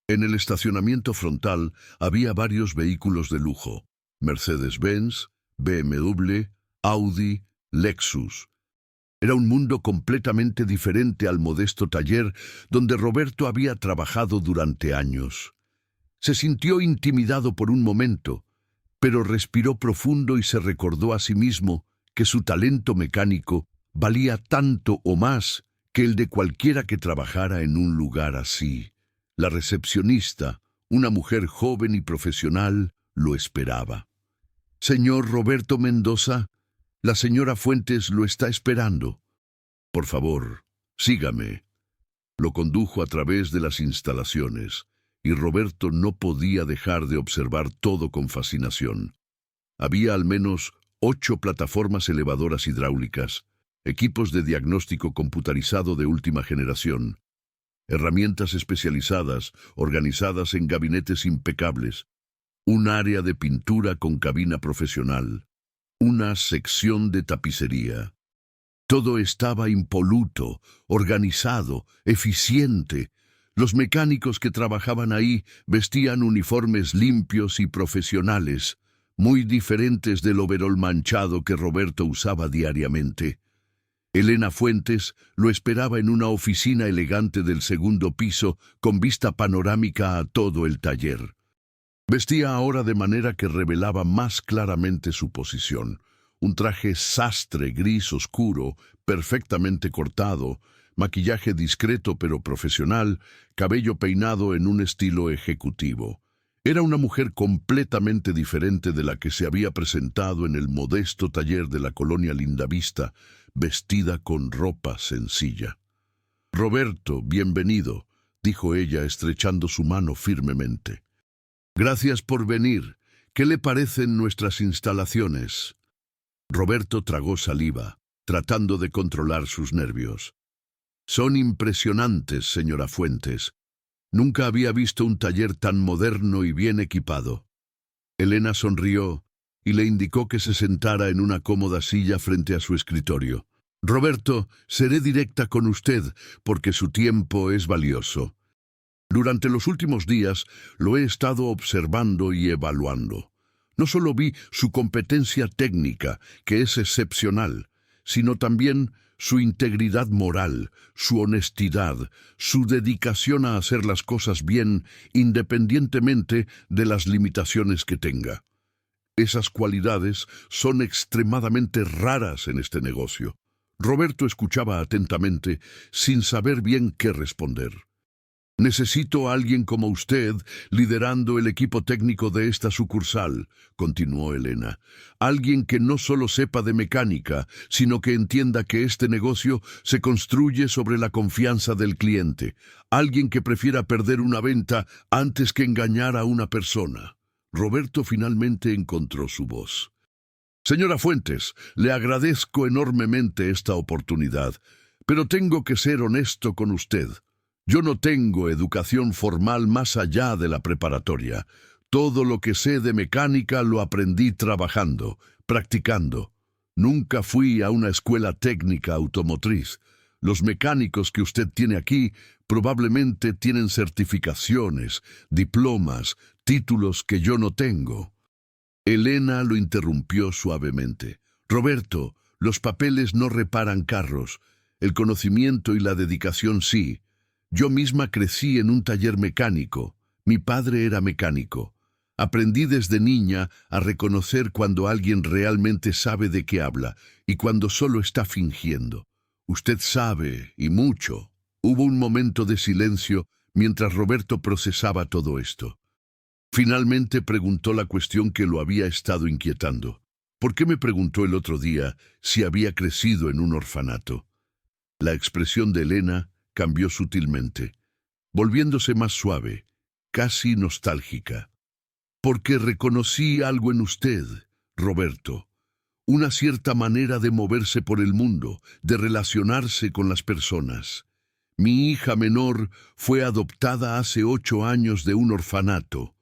En el estacionamiento frontal había varios vehículos de lujo: Mercedes-Benz, BMW, Audi, Lexus. Era un mundo completamente diferente al modesto taller donde Roberto había trabajado durante años. Se sintió intimidado por un momento, pero respiró profundo y se recordó a sí mismo que su talento mecánico valía tanto o más que el de cualquiera que trabajara en un lugar así. La recepcionista, una mujer joven y profesional, lo esperaba. «Señor Roberto Mendoza, la señora Fuentes lo está esperando. Por favor, sígame». Lo condujo a través de las instalaciones, y Roberto no podía dejar de observar todo con fascinación. Había al menos 8 plataformas elevadoras hidráulicas, equipos de diagnóstico computarizado de última generación, herramientas especializadas organizadas en gabinetes impecables, un área de pintura con cabina profesional, una sección de tapicería. Todo estaba impoluto, organizado, eficiente. Los mecánicos que trabajaban ahí vestían uniformes limpios y profesionales, muy diferentes del overol manchado que Roberto usaba diariamente. Elena Fuentes lo esperaba en una oficina elegante del 2.º piso con vista panorámica a todo el taller. Vestía ahora de manera que revelaba más claramente su posición. Un traje sastre gris oscuro, perfectamente cortado, maquillaje discreto pero profesional, cabello peinado en un estilo ejecutivo. Era una mujer completamente diferente de la que se había presentado en el modesto taller de la colonia Lindavista, vestida con ropa sencilla. «Roberto, bienvenido», dijo ella estrechando su mano firmemente. «Gracias por venir. ¿Qué le parecen nuestras instalaciones?» Roberto tragó saliva, tratando de controlar sus nervios. «Son impresionantes, señora Fuentes. Nunca había visto un taller tan moderno y bien equipado». Elena sonrió y le indicó que se sentara en una cómoda silla frente a su escritorio. «Roberto, seré directa con usted porque su tiempo es valioso. Durante los últimos días lo he estado observando y evaluando. No solo vi su competencia técnica, que es excepcional, sino también su integridad moral, su honestidad, su dedicación a hacer las cosas bien independientemente de las limitaciones que tenga. Esas cualidades son extremadamente raras en este negocio». Roberto escuchaba atentamente, sin saber bien qué responder. «Necesito a alguien como usted liderando el equipo técnico de esta sucursal», continuó Elena. «Alguien que no solo sepa de mecánica, sino que entienda que este negocio se construye sobre la confianza del cliente. Alguien que prefiera perder una venta antes que engañar a una persona». Roberto finalmente encontró su voz. «Señora Fuentes, le agradezco enormemente esta oportunidad, pero tengo que ser honesto con usted. Yo no tengo educación formal más allá de la preparatoria. Todo lo que sé de mecánica lo aprendí trabajando, practicando. Nunca fui a una escuela técnica automotriz. Los mecánicos que usted tiene aquí probablemente tienen certificaciones, diplomas, títulos que yo no tengo». Elena lo interrumpió suavemente. «Roberto, los papeles no reparan carros. El conocimiento y la dedicación sí. Yo misma crecí en un taller mecánico. Mi padre era mecánico. Aprendí desde niña a reconocer cuando alguien realmente sabe de qué habla y cuando solo está fingiendo. Usted sabe, y mucho». Hubo un momento de silencio mientras Roberto procesaba todo esto. Finalmente preguntó la cuestión que lo había estado inquietando. ¿Por qué me preguntó el otro día si había crecido en un orfanato? La expresión de Elena cambió sutilmente, volviéndose más suave, casi nostálgica. Porque reconocí algo en usted, Roberto, una cierta manera de moverse por el mundo, de relacionarse con las personas. Mi hija menor fue adoptada hace 8 años de un orfanato.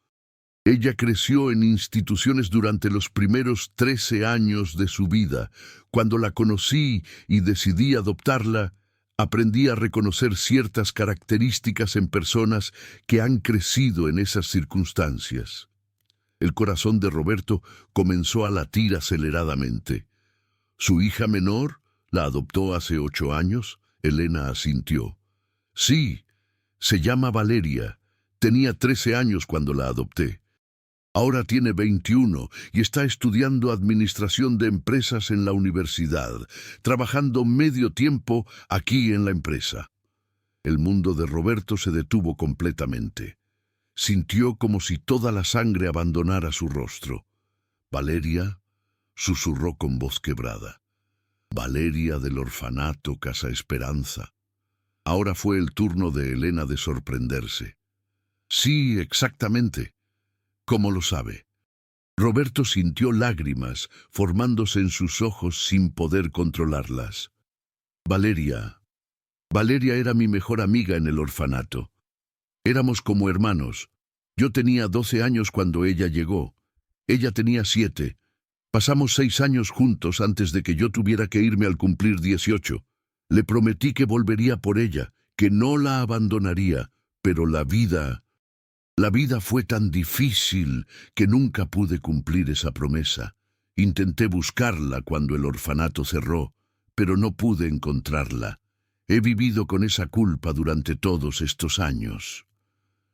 Ella creció en instituciones durante los primeros 13 años de su vida. Cuando la conocí y decidí adoptarla, aprendí a reconocer ciertas características en personas que han crecido en esas circunstancias. El corazón de Roberto comenzó a latir aceleradamente. ¿Su hija menor la adoptó hace 8 años? Elena asintió. Sí, se llama Valeria. Tenía 13 años cuando la adopté. Ahora tiene 21 y está estudiando administración de empresas en la universidad, trabajando medio tiempo aquí en la empresa. El mundo de Roberto se detuvo completamente. Sintió como si toda la sangre abandonara su rostro. Valeria, susurró con voz quebrada. Valeria del orfanato Casa Esperanza. Ahora fue el turno de Elena de sorprenderse. Sí, exactamente. ¿Cómo lo sabe? Roberto sintió lágrimas formándose en sus ojos sin poder controlarlas. Valeria. Valeria era mi mejor amiga en el orfanato. Éramos como hermanos. Yo tenía 12 años cuando ella llegó. Ella tenía 7. Pasamos 6 años juntos antes de que yo tuviera que irme al cumplir 18. Le prometí que volvería por ella, que no la abandonaría, pero la vida fue tan difícil que nunca pude cumplir esa promesa. Intenté buscarla cuando el orfanato cerró, pero no pude encontrarla. He vivido con esa culpa durante todos estos años.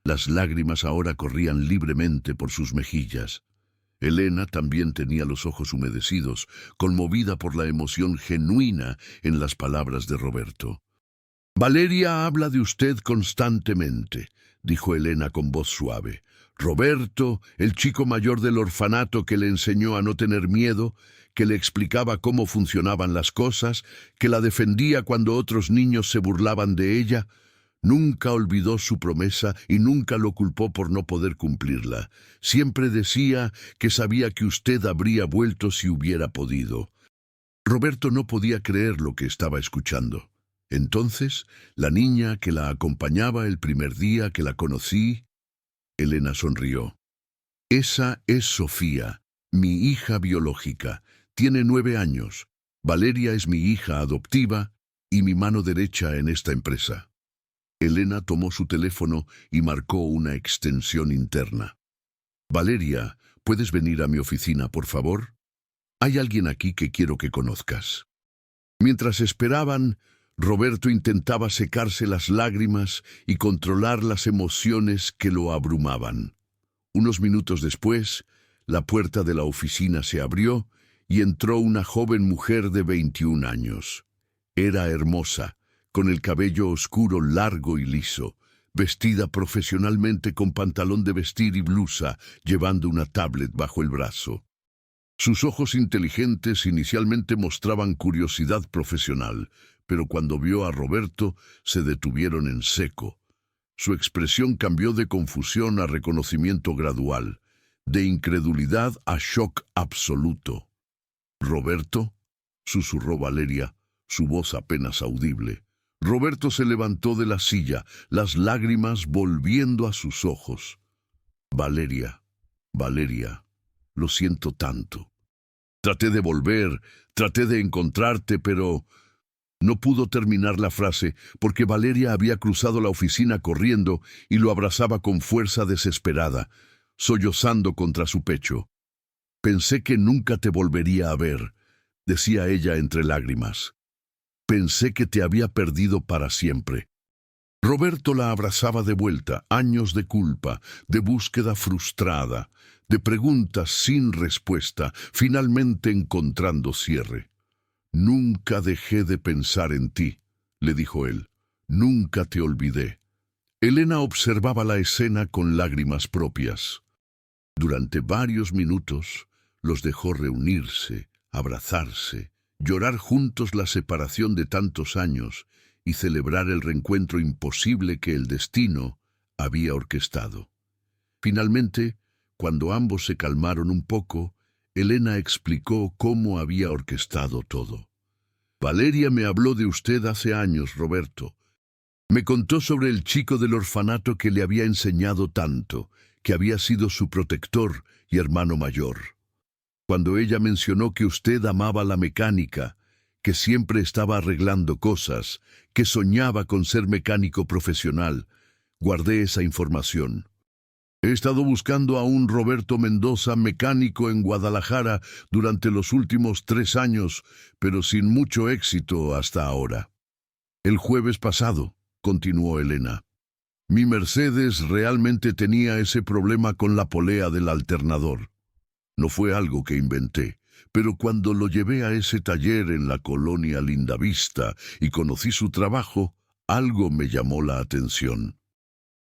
Las lágrimas ahora corrían libremente por sus mejillas. Elena también tenía los ojos humedecidos, conmovida por la emoción genuina en las palabras de Roberto. Valeria habla de usted constantemente, dijo Elena con voz suave. Roberto, el chico mayor del orfanato que le enseñó a no tener miedo, que le explicaba cómo funcionaban las cosas, que la defendía cuando otros niños se burlaban de ella, nunca olvidó su promesa y nunca lo culpó por no poder cumplirla. Siempre decía que sabía que usted habría vuelto si hubiera podido. Roberto no podía creer lo que estaba escuchando. Entonces, la niña que la acompañaba el primer día que la conocí, Elena sonrió. Esa es Sofía, mi hija biológica. Tiene 9 años. Valeria es mi hija adoptiva y mi mano derecha en esta empresa. Elena tomó su teléfono y marcó una extensión interna. Valeria, ¿puedes venir a mi oficina, por favor? Hay alguien aquí que quiero que conozcas. Mientras esperaban, Roberto intentaba secarse las lágrimas y controlar las emociones que lo abrumaban. Unos minutos después, la puerta de la oficina se abrió y entró una joven mujer de 21 años. Era hermosa, con el cabello oscuro largo y liso, vestida profesionalmente con pantalón de vestir y blusa, llevando una tablet bajo el brazo. Sus ojos inteligentes inicialmente mostraban curiosidad profesional, pero cuando vio a Roberto se detuvieron en seco. Su expresión cambió de confusión a reconocimiento gradual, de incredulidad a shock absoluto. «¿Roberto?», susurró Valeria, su voz apenas audible. Roberto se levantó de la silla, las lágrimas volviendo a sus ojos. «Valeria, Valeria, lo siento tanto. Traté de volver, traté de encontrarte, pero...» No pudo terminar la frase porque Valeria había cruzado la oficina corriendo y lo abrazaba con fuerza desesperada, sollozando contra su pecho. «Pensé que nunca te volvería a ver», decía ella entre lágrimas. «Pensé que te había perdido para siempre». Roberto la abrazaba de vuelta, años de culpa, de búsqueda frustrada, de preguntas sin respuesta, finalmente encontrando cierre. «Nunca dejé de pensar en ti», le dijo él. «Nunca te olvidé». Elena observaba la escena con lágrimas propias. Durante varios minutos los dejó reunirse, abrazarse, llorar juntos la separación de tantos años y celebrar el reencuentro imposible que el destino había orquestado. Finalmente, cuando ambos se calmaron un poco, Elena explicó cómo había orquestado todo. Valeria me habló de usted hace años, Roberto. Me contó sobre el chico del orfanato que le había enseñado tanto, que había sido su protector y hermano mayor. Cuando ella mencionó que usted amaba la mecánica, que siempre estaba arreglando cosas, que soñaba con ser mecánico profesional, guardé esa información. He estado buscando a un Roberto Mendoza mecánico en Guadalajara durante los últimos 3 años, pero sin mucho éxito hasta ahora. El jueves pasado, continuó Elena, mi Mercedes realmente tenía ese problema con la polea del alternador. No fue algo que inventé, pero cuando lo llevé a ese taller en la colonia Lindavista y conocí su trabajo, algo me llamó la atención.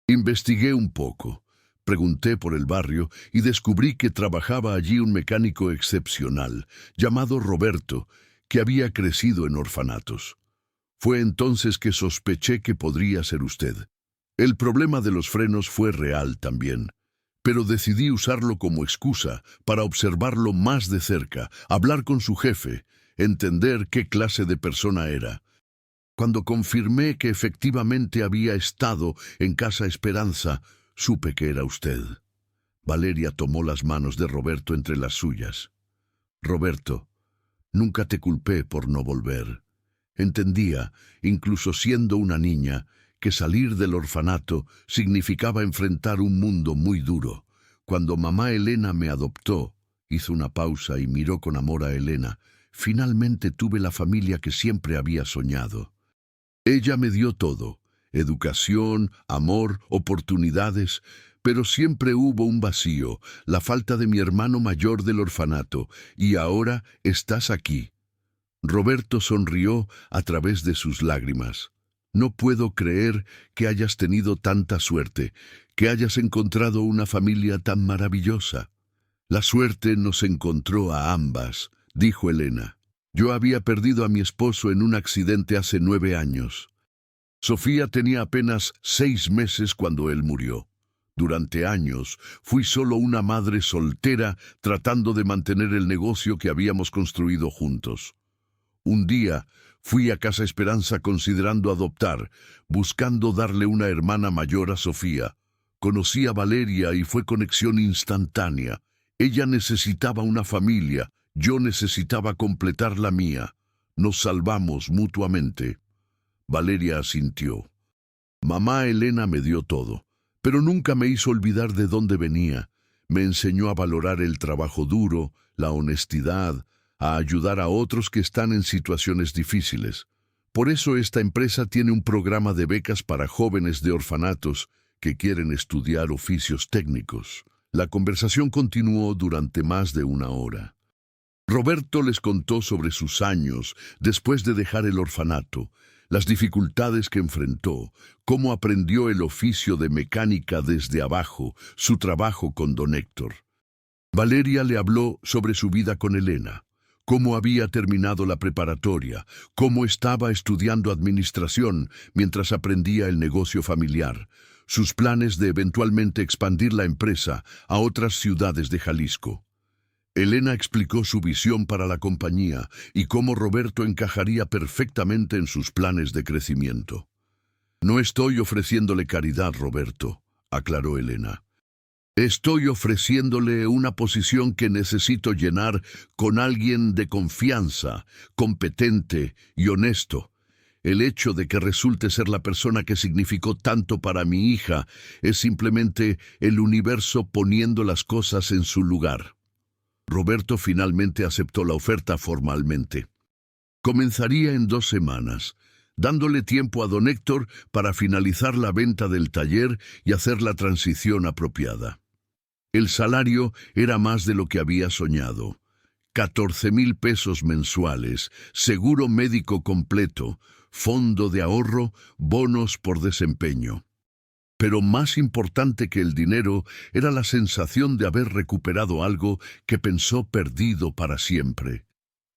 Investigué un poco. Pregunté por el barrio y descubrí que trabajaba allí un mecánico excepcional, llamado Roberto, que había crecido en orfanatos. Fue entonces que sospeché que podría ser usted. El problema de los frenos fue real también, pero decidí usarlo como excusa para observarlo más de cerca, hablar con su jefe, entender qué clase de persona era. Cuando confirmé que efectivamente había estado en Casa Esperanza, supe que era usted. Valeria tomó las manos de Roberto entre las suyas. Roberto, nunca te culpé por no volver. Entendía, incluso siendo una niña, que salir del orfanato significaba enfrentar un mundo muy duro. Cuando mamá Elena me adoptó, hizo una pausa y miró con amor a Elena. Finalmente tuve la familia que siempre había soñado. Ella me dio todo. Educación, amor, oportunidades, pero siempre hubo un vacío, la falta de mi hermano mayor del orfanato, y ahora estás aquí. Roberto sonrió a través de sus lágrimas. No puedo creer que hayas tenido tanta suerte, que hayas encontrado una familia tan maravillosa. La suerte nos encontró a ambas, dijo Elena. Yo había perdido a mi esposo en un accidente hace 9 años. Sofía tenía apenas 6 meses cuando él murió. Durante años fui solo una madre soltera tratando de mantener el negocio que habíamos construido juntos. Un día fui a Casa Esperanza considerando adoptar, buscando darle una hermana mayor a Sofía. Conocí a Valeria y fue conexión instantánea. Ella necesitaba una familia, yo necesitaba completar la mía. Nos salvamos mutuamente. Valeria asintió. Mamá Elena me dio todo, pero nunca me hizo olvidar de dónde venía. Me enseñó a valorar el trabajo duro, la honestidad, a ayudar a otros que están en situaciones difíciles. Por eso esta empresa tiene un programa de becas para jóvenes de orfanatos que quieren estudiar oficios técnicos. La conversación continuó durante más de 1 hora. Roberto les contó sobre sus años después de dejar el orfanato, las dificultades que enfrentó, cómo aprendió el oficio de mecánica desde abajo, su trabajo con don Héctor. Valeria le habló sobre su vida con Elena, cómo había terminado la preparatoria, cómo estaba estudiando administración mientras aprendía el negocio familiar, sus planes de eventualmente expandir la empresa a otras ciudades de Jalisco. Elena explicó su visión para la compañía y cómo Roberto encajaría perfectamente en sus planes de crecimiento. No estoy ofreciéndole caridad, Roberto, aclaró Elena. Estoy ofreciéndole una posición que necesito llenar con alguien de confianza, competente y honesto. El hecho de que resulte ser la persona que significó tanto para mi hija es simplemente el universo poniendo las cosas en su lugar. Roberto finalmente aceptó la oferta formalmente. Comenzaría en 2 semanas, dándole tiempo a don Héctor para finalizar la venta del taller y hacer la transición apropiada. El salario era más de lo que había soñado. 14,000 pesos mensuales, seguro médico completo, fondo de ahorro, bonos por desempeño. Pero más importante que el dinero era la sensación de haber recuperado algo que pensó perdido para siempre.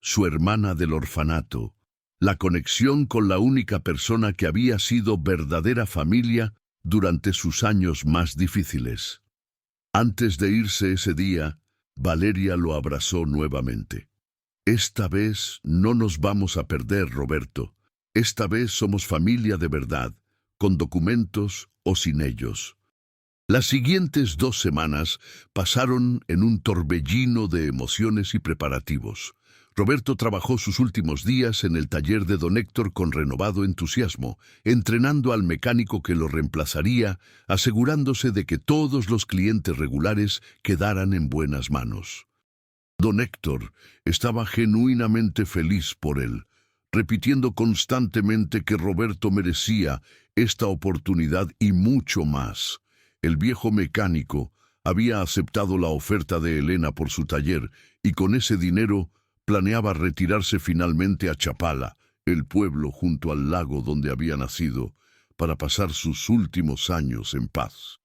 Su hermana del orfanato, la conexión con la única persona que había sido verdadera familia durante sus años más difíciles. Antes de irse ese día, Valeria lo abrazó nuevamente. Esta vez no nos vamos a perder, Roberto. Esta vez somos familia de verdad, con documentos o sin ellos. Las siguientes 2 semanas pasaron en un torbellino de emociones y preparativos. Roberto trabajó sus últimos días en el taller de don Héctor con renovado entusiasmo, entrenando al mecánico que lo reemplazaría, asegurándose de que todos los clientes regulares quedaran en buenas manos. Don Héctor estaba genuinamente feliz por él, repitiendo constantemente que Roberto merecía esta oportunidad y mucho más. El viejo mecánico había aceptado la oferta de Elena por su taller y con ese dinero planeaba retirarse finalmente a Chapala, el pueblo junto al lago donde había nacido, para pasar sus últimos años en paz.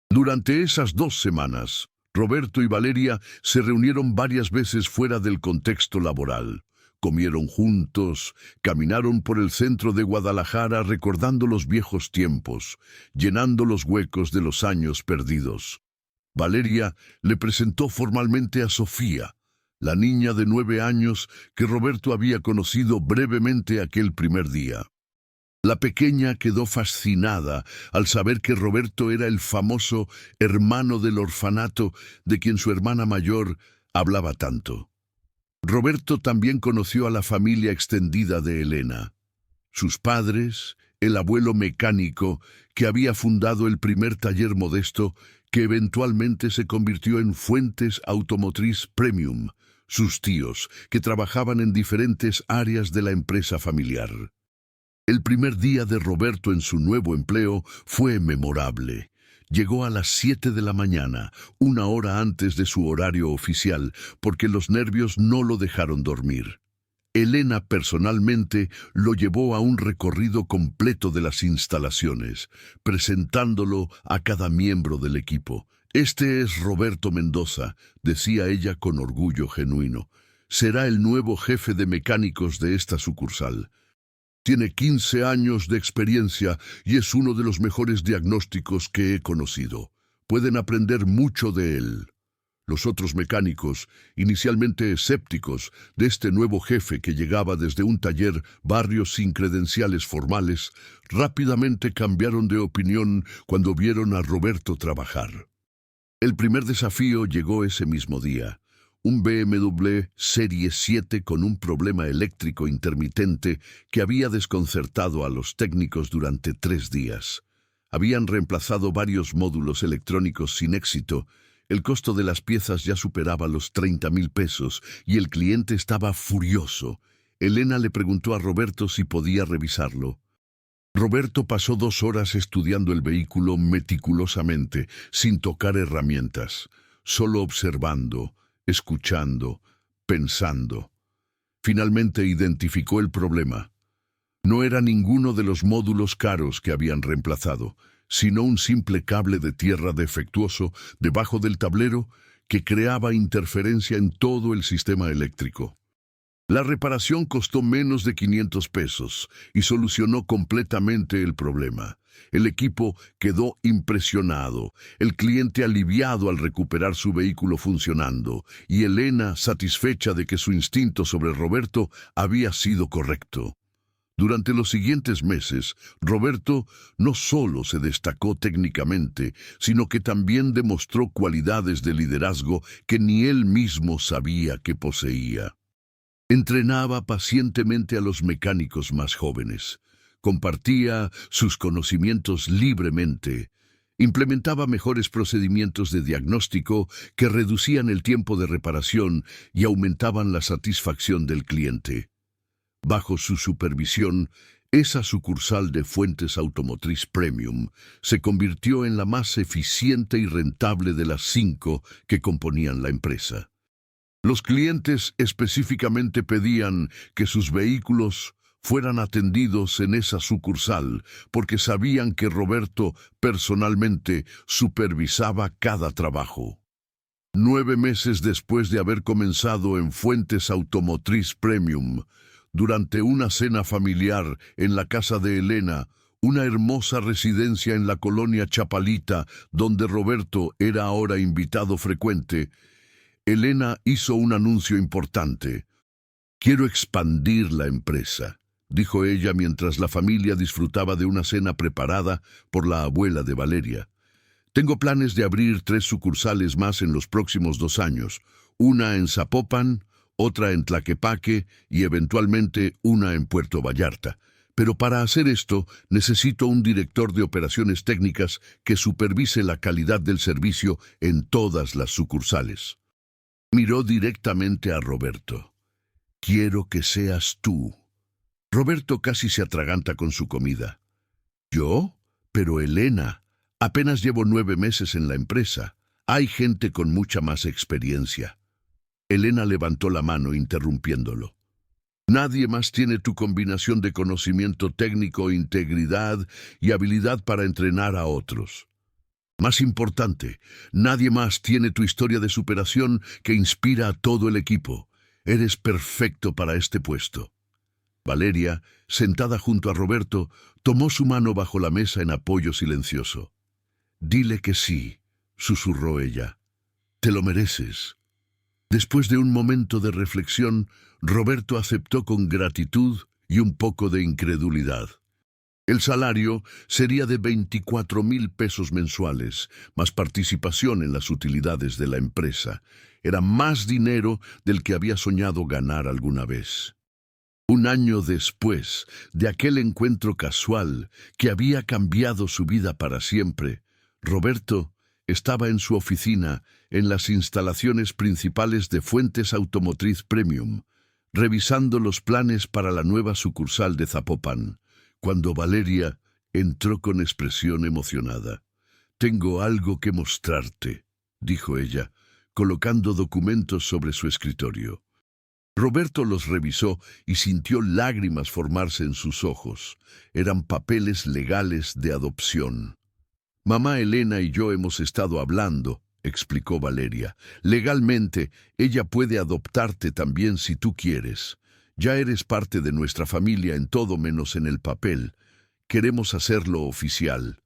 Durante esas 2 semanas, Roberto y Valeria se reunieron varias veces fuera del contexto laboral. Comieron juntos, caminaron por el centro de Guadalajara recordando los viejos tiempos, llenando los huecos de los años perdidos. Valeria le presentó formalmente a Sofía, la niña de 9 años que Roberto había conocido brevemente aquel primer día. La pequeña quedó fascinada al saber que Roberto era el famoso hermano del orfanato de quien su hermana mayor hablaba tanto. Roberto también conoció a la familia extendida de Elena. Sus padres, el abuelo mecánico que había fundado el primer taller modesto que eventualmente se convirtió en Fuentes Automotriz Premium, sus tíos, que trabajaban en diferentes áreas de la empresa familiar. El primer día de Roberto en su nuevo empleo fue memorable. Llegó a las 7 de la mañana, 1 hora antes de su horario oficial, porque los nervios no lo dejaron dormir. Elena personalmente lo llevó a un recorrido completo de las instalaciones, presentándolo a cada miembro del equipo. «Este es Roberto Mendoza», decía ella con orgullo genuino. «Será el nuevo jefe de mecánicos de esta sucursal. Tiene 15 años de experiencia y es uno de los mejores diagnósticos que he conocido. Pueden aprender mucho de él». Los otros mecánicos, inicialmente escépticos de este nuevo jefe que llegaba desde un taller barrio sin credenciales formales, rápidamente cambiaron de opinión cuando vieron a Roberto trabajar. El primer desafío llegó ese mismo día. Un BMW Serie 7 con un problema eléctrico intermitente que había desconcertado a los técnicos durante 3 días. Habían reemplazado varios módulos electrónicos sin éxito. El costo de las piezas ya superaba los 30,000 pesos y el cliente estaba furioso. Elena le preguntó a Roberto si podía revisarlo. Roberto pasó 2 horas estudiando el vehículo meticulosamente, sin tocar herramientas, solo observando, escuchando, pensando. Finalmente identificó el problema. No era ninguno de los módulos caros que habían reemplazado, sino un simple cable de tierra defectuoso debajo del tablero que creaba interferencia en todo el sistema eléctrico. La reparación costó menos de 500 pesos y solucionó completamente el problema. El equipo quedó impresionado, el cliente aliviado al recuperar su vehículo funcionando, y Elena satisfecha de que su instinto sobre Roberto había sido correcto. Durante los siguientes meses, Roberto no solo se destacó técnicamente, sino que también demostró cualidades de liderazgo que ni él mismo sabía que poseía. Entrenaba pacientemente a los mecánicos más jóvenes, compartía sus conocimientos libremente, implementaba mejores procedimientos de diagnóstico que reducían el tiempo de reparación y aumentaban la satisfacción del cliente. Bajo su supervisión, esa sucursal de Fuentes Automotriz Premium se convirtió en la más eficiente y rentable de las 5 que componían la empresa. Los clientes específicamente pedían que sus vehículos fueran atendidos en esa sucursal, porque sabían que Roberto personalmente supervisaba cada trabajo. 9 meses después de haber comenzado en Fuentes Automotriz Premium, durante una cena familiar en la casa de Elena, una hermosa residencia en la colonia Chapalita, donde Roberto era ahora invitado frecuente, Elena hizo un anuncio importante. «Quiero expandir la empresa», dijo ella mientras la familia disfrutaba de una cena preparada por la abuela de Valeria. «Tengo planes de abrir 3 sucursales más en los próximos 2 años, una en Zapopan, otra en Tlaquepaque y eventualmente una en Puerto Vallarta. Pero para hacer esto necesito un director de operaciones técnicas que supervise la calidad del servicio en todas las sucursales». Miró directamente a Roberto. «Quiero que seas tú». Roberto casi se atraganta con su comida. «¿Yo? Pero Elena, apenas llevo 9 meses en la empresa. Hay gente con mucha más experiencia». Elena levantó la mano interrumpiéndolo. «Nadie más tiene tu combinación de conocimiento técnico, integridad y habilidad para entrenar a otros. Más importante, nadie más tiene tu historia de superación que inspira a todo el equipo. Eres perfecto para este puesto». Valeria, sentada junto a Roberto, tomó su mano bajo la mesa en apoyo silencioso. «Dile que sí», susurró ella. «Te lo mereces». Después de un momento de reflexión, Roberto aceptó con gratitud y un poco de incredulidad. El salario sería de 24,000 pesos mensuales, más participación en las utilidades de la empresa. Era más dinero del que había soñado ganar alguna vez. Un año después de aquel encuentro casual que había cambiado su vida para siempre, Roberto estaba en su oficina en las instalaciones principales de Fuentes Automotriz Premium, revisando los planes para la nueva sucursal de Zapopan, cuando Valeria entró con expresión emocionada. «Tengo algo que mostrarte», dijo ella, colocando documentos sobre su escritorio. Roberto los revisó y sintió lágrimas formarse en sus ojos. Eran papeles legales de adopción. «Mamá Elena y yo hemos estado hablando», explicó Valeria. «Legalmente, ella puede adoptarte también si tú quieres. Ya eres parte de nuestra familia en todo menos en el papel. Queremos hacerlo oficial».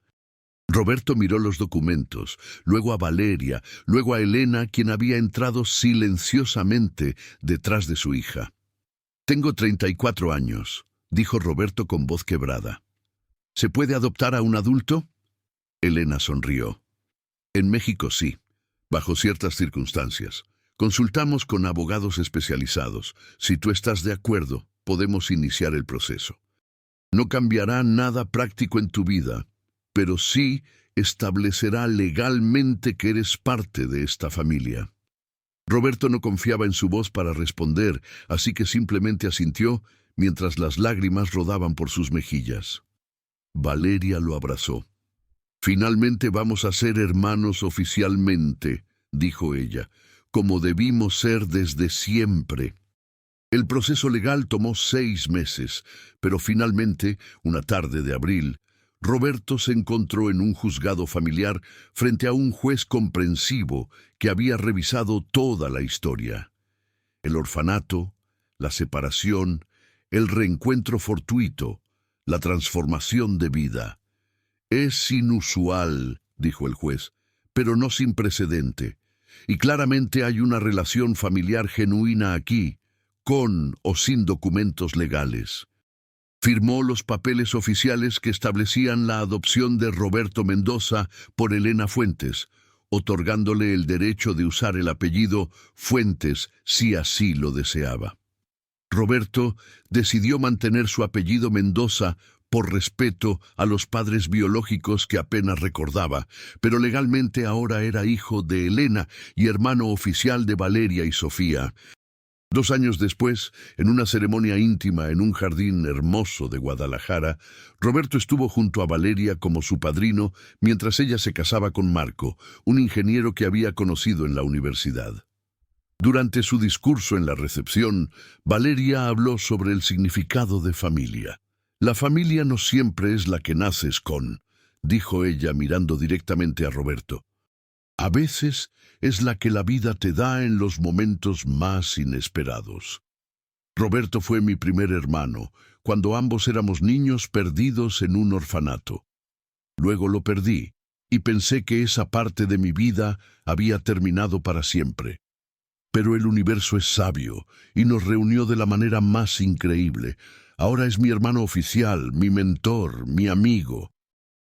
Roberto miró los documentos, luego a Valeria, luego a Elena, quien había entrado silenciosamente detrás de su hija. «Tengo 34 años», dijo Roberto con voz quebrada. «¿Se puede adoptar a un adulto?» Elena sonrió. «En México sí, bajo ciertas circunstancias. Consultamos con abogados especializados. Si tú estás de acuerdo, podemos iniciar el proceso. No cambiará nada práctico en tu vida, pero sí establecerá legalmente que eres parte de esta familia». Roberto no confiaba en su voz para responder, así que simplemente asintió mientras las lágrimas rodaban por sus mejillas. Valeria lo abrazó. «Finalmente vamos a ser hermanos oficialmente», dijo ella, «como debimos ser desde siempre». El proceso legal tomó 6 meses, pero finalmente, una tarde de abril, Roberto se encontró en un juzgado familiar frente a un juez comprensivo que había revisado toda la historia. El orfanato, la separación, el reencuentro fortuito, la transformación de vida. «Es inusual», dijo el juez, «pero no sin precedente. Y claramente hay una relación familiar genuina aquí, con o sin documentos legales». Firmó los papeles oficiales que establecían la adopción de Roberto Mendoza por Elena Fuentes, otorgándole el derecho de usar el apellido Fuentes si así lo deseaba. Roberto decidió mantener su apellido Mendoza por respeto a los padres biológicos que apenas recordaba, pero legalmente ahora era hijo de Elena y hermano oficial de Valeria y Sofía. 2 años después, en una ceremonia íntima en un jardín hermoso de Guadalajara, Roberto estuvo junto a Valeria como su padrino mientras ella se casaba con Marco, un ingeniero que había conocido en la universidad. Durante su discurso en la recepción, Valeria habló sobre el significado de familia. La familia no siempre es la que naces con, dijo ella mirando directamente a Roberto. A veces es la que la vida te da en los momentos más inesperados. Roberto fue mi primer hermano, cuando ambos éramos niños perdidos en un orfanato. Luego lo perdí, y pensé que esa parte de mi vida había terminado para siempre. Pero el universo es sabio, y nos reunió de la manera más increíble. Ahora es mi hermano oficial, mi mentor, mi amigo.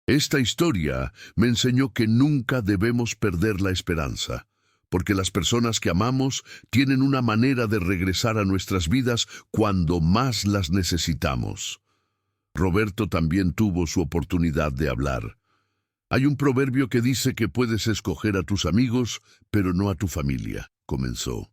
Esta historia me enseñó que nunca debemos perder la esperanza, porque las personas que amamos tienen una manera de regresar a nuestras vidas cuando más las necesitamos. Roberto también tuvo su oportunidad de hablar. Hay un proverbio que dice que puedes escoger a tus amigos, pero no a tu familia, comenzó.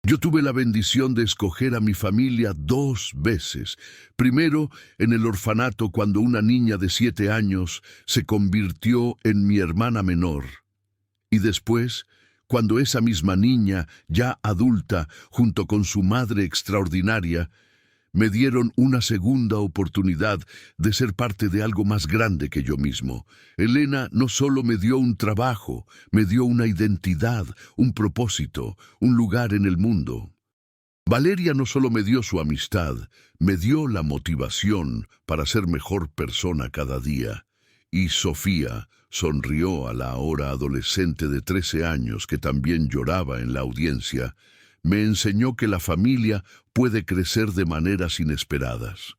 Yo tuve la bendición de escoger a mi familia 2 veces. Primero, en el orfanato cuando una niña de 7 años se convirtió en mi hermana menor. Y después, cuando esa misma niña, ya adulta, junto con su madre extraordinaria, me dieron una segunda oportunidad de ser parte de algo más grande que yo mismo. Elena no solo me dio un trabajo, me dio una identidad, un propósito, un lugar en el mundo. Valeria no solo me dio su amistad, me dio la motivación para ser mejor persona cada día. Y Sofía sonrió a la ahora adolescente de 13 años que también lloraba en la audiencia. Me enseñó que la familia puede crecer de maneras inesperadas.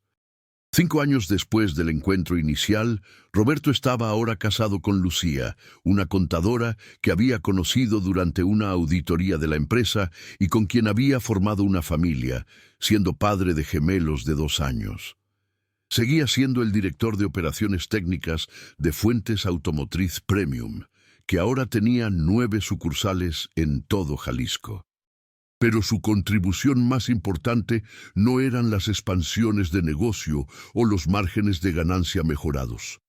5 años después del encuentro inicial, Roberto estaba ahora casado con Lucía, una contadora que había conocido durante una auditoría de la empresa y con quien había formado una familia, siendo padre de gemelos de 2 años. Seguía siendo el director de operaciones técnicas de Fuentes Automotriz Premium, que ahora tenía 9 sucursales en todo Jalisco. Pero su contribución más importante no eran las expansiones de negocio o los márgenes de ganancia mejorados.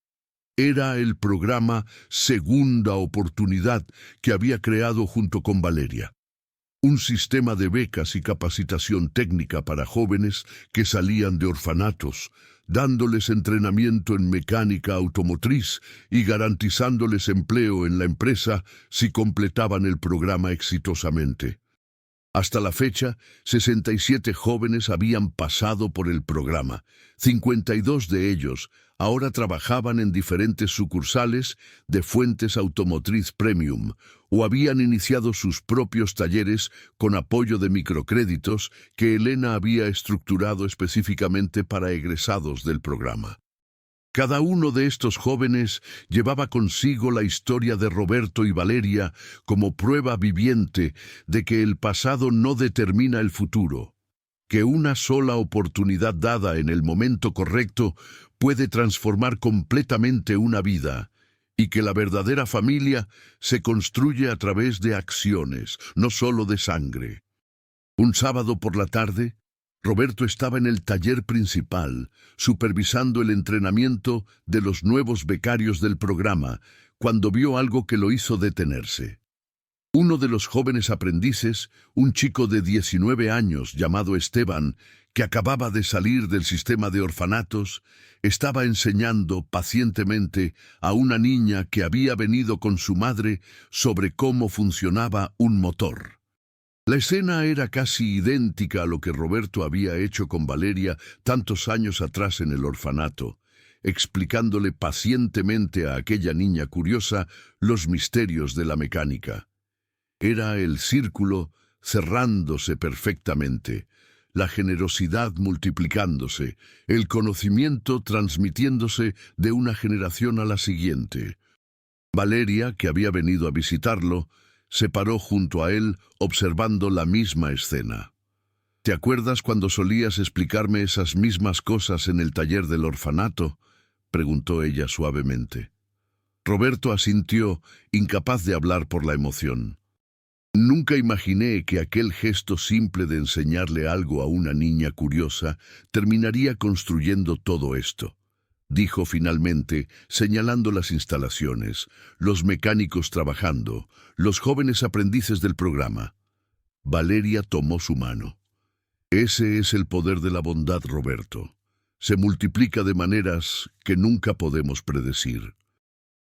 Era el programa Segunda Oportunidad que había creado junto con Valeria. Un sistema de becas y capacitación técnica para jóvenes que salían de orfanatos, dándoles entrenamiento en mecánica automotriz y garantizándoles empleo en la empresa si completaban el programa exitosamente. Hasta la fecha, 67 jóvenes habían pasado por el programa. 52 de ellos ahora trabajaban en diferentes sucursales de Fuentes Automotriz Premium o habían iniciado sus propios talleres con apoyo de microcréditos que Elena había estructurado específicamente para egresados del programa. Cada uno de estos jóvenes llevaba consigo la historia de Roberto y Valeria como prueba viviente de que el pasado no determina el futuro, que una sola oportunidad dada en el momento correcto puede transformar completamente una vida, y que la verdadera familia se construye a través de acciones, no solo de sangre. Un sábado por la tarde, Roberto estaba en el taller principal, supervisando el entrenamiento de los nuevos becarios del programa, cuando vio algo que lo hizo detenerse. Uno de los jóvenes aprendices, un chico de 19 años llamado Esteban, que acababa de salir del sistema de orfanatos, estaba enseñando pacientemente a una niña que había venido con su madre sobre cómo funcionaba un motor. La escena era casi idéntica a lo que Roberto había hecho con Valeria tantos años atrás en el orfanato, explicándole pacientemente a aquella niña curiosa los misterios de la mecánica. Era el círculo cerrándose perfectamente, la generosidad multiplicándose, el conocimiento transmitiéndose de una generación a la siguiente. Valeria, que había venido a visitarlo, se paró junto a él observando la misma escena. ¿Te acuerdas cuando solías explicarme esas mismas cosas en el taller del orfanato?, preguntó ella suavemente. Roberto asintió, incapaz de hablar por la emoción. Nunca imaginé que aquel gesto simple de enseñarle algo a una niña curiosa terminaría construyendo todo esto, dijo finalmente, señalando las instalaciones, los mecánicos trabajando, los jóvenes aprendices del programa. Valeria tomó su mano. Ese es el poder de la bondad, Roberto. Se multiplica de maneras que nunca podemos predecir.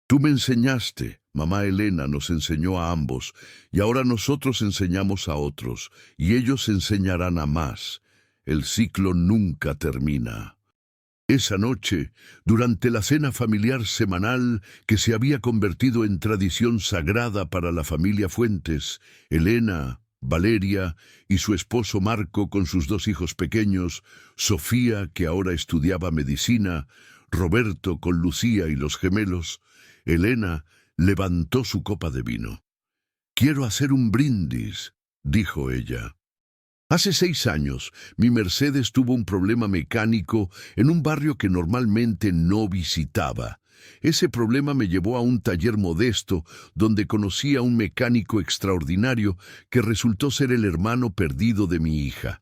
Tú me enseñaste, mamá Elena nos enseñó a ambos, y ahora nosotros enseñamos a otros, y ellos enseñarán a más. El ciclo nunca termina. Esa noche, durante la cena familiar semanal que se había convertido en tradición sagrada para la familia Fuentes, Elena, Valeria y su esposo Marco con sus dos hijos pequeños, Sofía, que ahora estudiaba medicina, Roberto con Lucía y los gemelos, Elena levantó su copa de vino. «Quiero hacer un brindis», dijo ella. Hace 6 años, mi Mercedes tuvo un problema mecánico en un barrio que normalmente no visitaba. Ese problema me llevó a un taller modesto donde conocí a un mecánico extraordinario que resultó ser el hermano perdido de mi hija.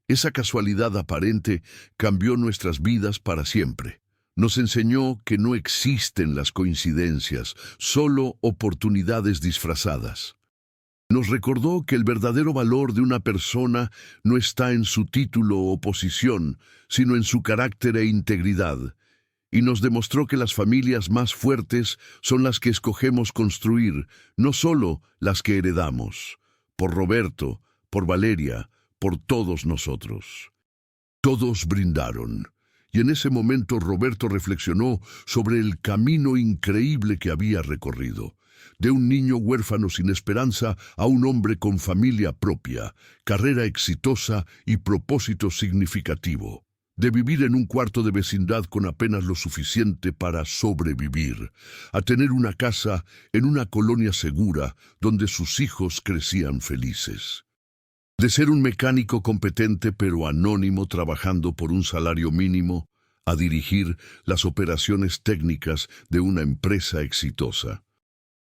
Esa casualidad aparente cambió nuestras vidas para siempre. Nos enseñó que no existen las coincidencias, solo oportunidades disfrazadas. Nos recordó que el verdadero valor de una persona no está en su título o posición, sino en su carácter e integridad. Y nos demostró que las familias más fuertes son las que escogemos construir, no solo las que heredamos. Por Roberto, por Valeria, por todos nosotros. Todos brindaron. Y en ese momento Roberto reflexionó sobre el camino increíble que había recorrido. De un niño huérfano sin esperanza a un hombre con familia propia, carrera exitosa y propósito significativo. De vivir en un cuarto de vecindad con apenas lo suficiente para sobrevivir, a tener una casa en una colonia segura donde sus hijos crecían felices. De ser un mecánico competente pero anónimo trabajando por un salario mínimo, a dirigir las operaciones técnicas de una empresa exitosa.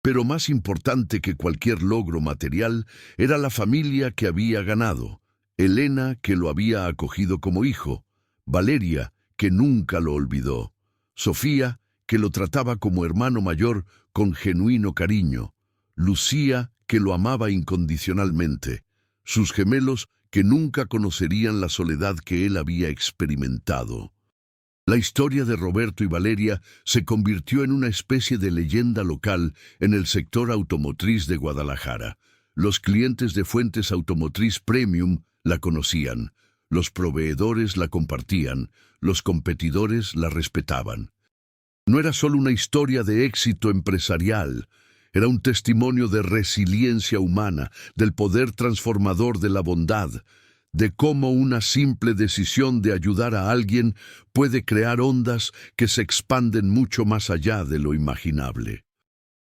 Pero más importante que cualquier logro material era la familia que había ganado, Elena, que lo había acogido como hijo, Valeria, que nunca lo olvidó, Sofía, que lo trataba como hermano mayor con genuino cariño, Lucía, que lo amaba incondicionalmente, sus gemelos, que nunca conocerían la soledad que él había experimentado. La historia de Roberto y Valeria se convirtió en una especie de leyenda local en el sector automotriz de Guadalajara. Los clientes de Fuentes Automotriz Premium la conocían, los proveedores la compartían, los competidores la respetaban. No era solo una historia de éxito empresarial, era un testimonio de resiliencia humana, del poder transformador de la bondad, de cómo una simple decisión de ayudar a alguien puede crear ondas que se expanden mucho más allá de lo imaginable.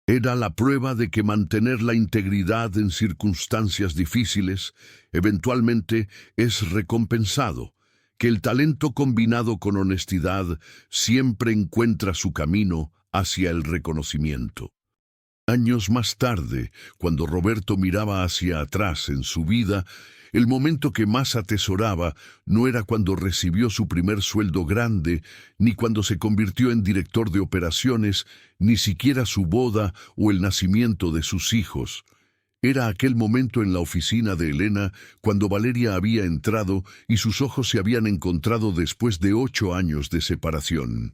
Era la prueba de que mantener la integridad en circunstancias difíciles eventualmente es recompensado, que el talento combinado con honestidad siempre encuentra su camino hacia el reconocimiento. Años más tarde, cuando Roberto miraba hacia atrás en su vida, el momento que más atesoraba no era cuando recibió su primer sueldo grande, ni cuando se convirtió en director de operaciones, ni siquiera su boda o el nacimiento de sus hijos. Era aquel momento en la oficina de Elena cuando Valeria había entrado y sus ojos se habían encontrado después de 8 años de separación.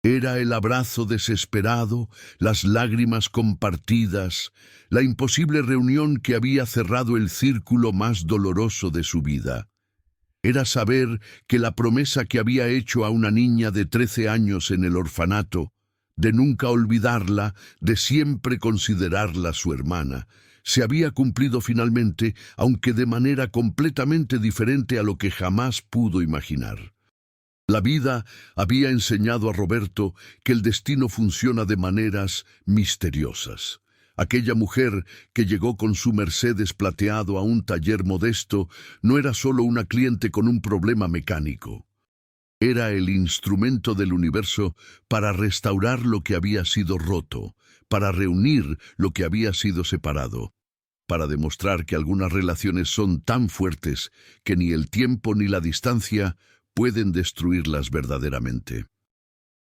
Era el abrazo desesperado, las lágrimas compartidas, la imposible reunión que había cerrado el círculo más doloroso de su vida. Era saber que la promesa que había hecho a una niña de 13 años en el orfanato, de nunca olvidarla, de siempre considerarla su hermana, se había cumplido finalmente, aunque de manera completamente diferente a lo que jamás pudo imaginar. La vida había enseñado a Roberto que el destino funciona de maneras misteriosas. Aquella mujer que llegó con su Mercedes plateado a un taller modesto no era solo una cliente con un problema mecánico. Era el instrumento del universo para restaurar lo que había sido roto, para reunir lo que había sido separado, para demostrar que algunas relaciones son tan fuertes que ni el tiempo ni la distancia pueden destruirlas verdaderamente.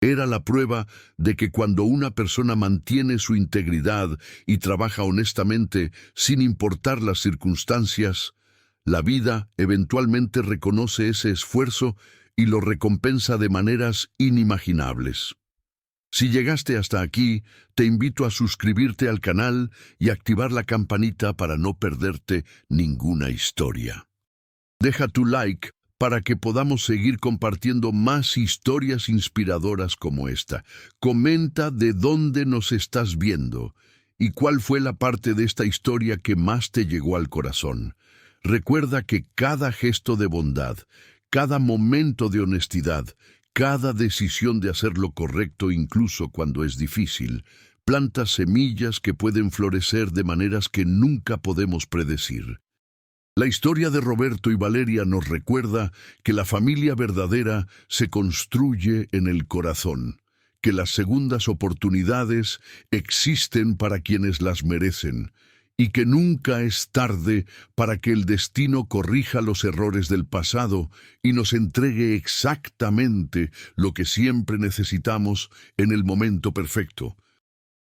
Era la prueba de que cuando una persona mantiene su integridad y trabaja honestamente sin importar las circunstancias, la vida eventualmente reconoce ese esfuerzo y lo recompensa de maneras inimaginables. Si llegaste hasta aquí, te invito a suscribirte al canal y activar la campanita para no perderte ninguna historia. Deja tu like para que podamos seguir compartiendo más historias inspiradoras como esta. Comenta de dónde nos estás viendo y cuál fue la parte de esta historia que más te llegó al corazón. Recuerda que cada gesto de bondad, cada momento de honestidad, cada decisión de hacer lo correcto incluso cuando es difícil, planta semillas que pueden florecer de maneras que nunca podemos predecir. La historia de Roberto y Valeria nos recuerda que la familia verdadera se construye en el corazón, que las segundas oportunidades existen para quienes las merecen, y que nunca es tarde para que el destino corrija los errores del pasado y nos entregue exactamente lo que siempre necesitamos en el momento perfecto.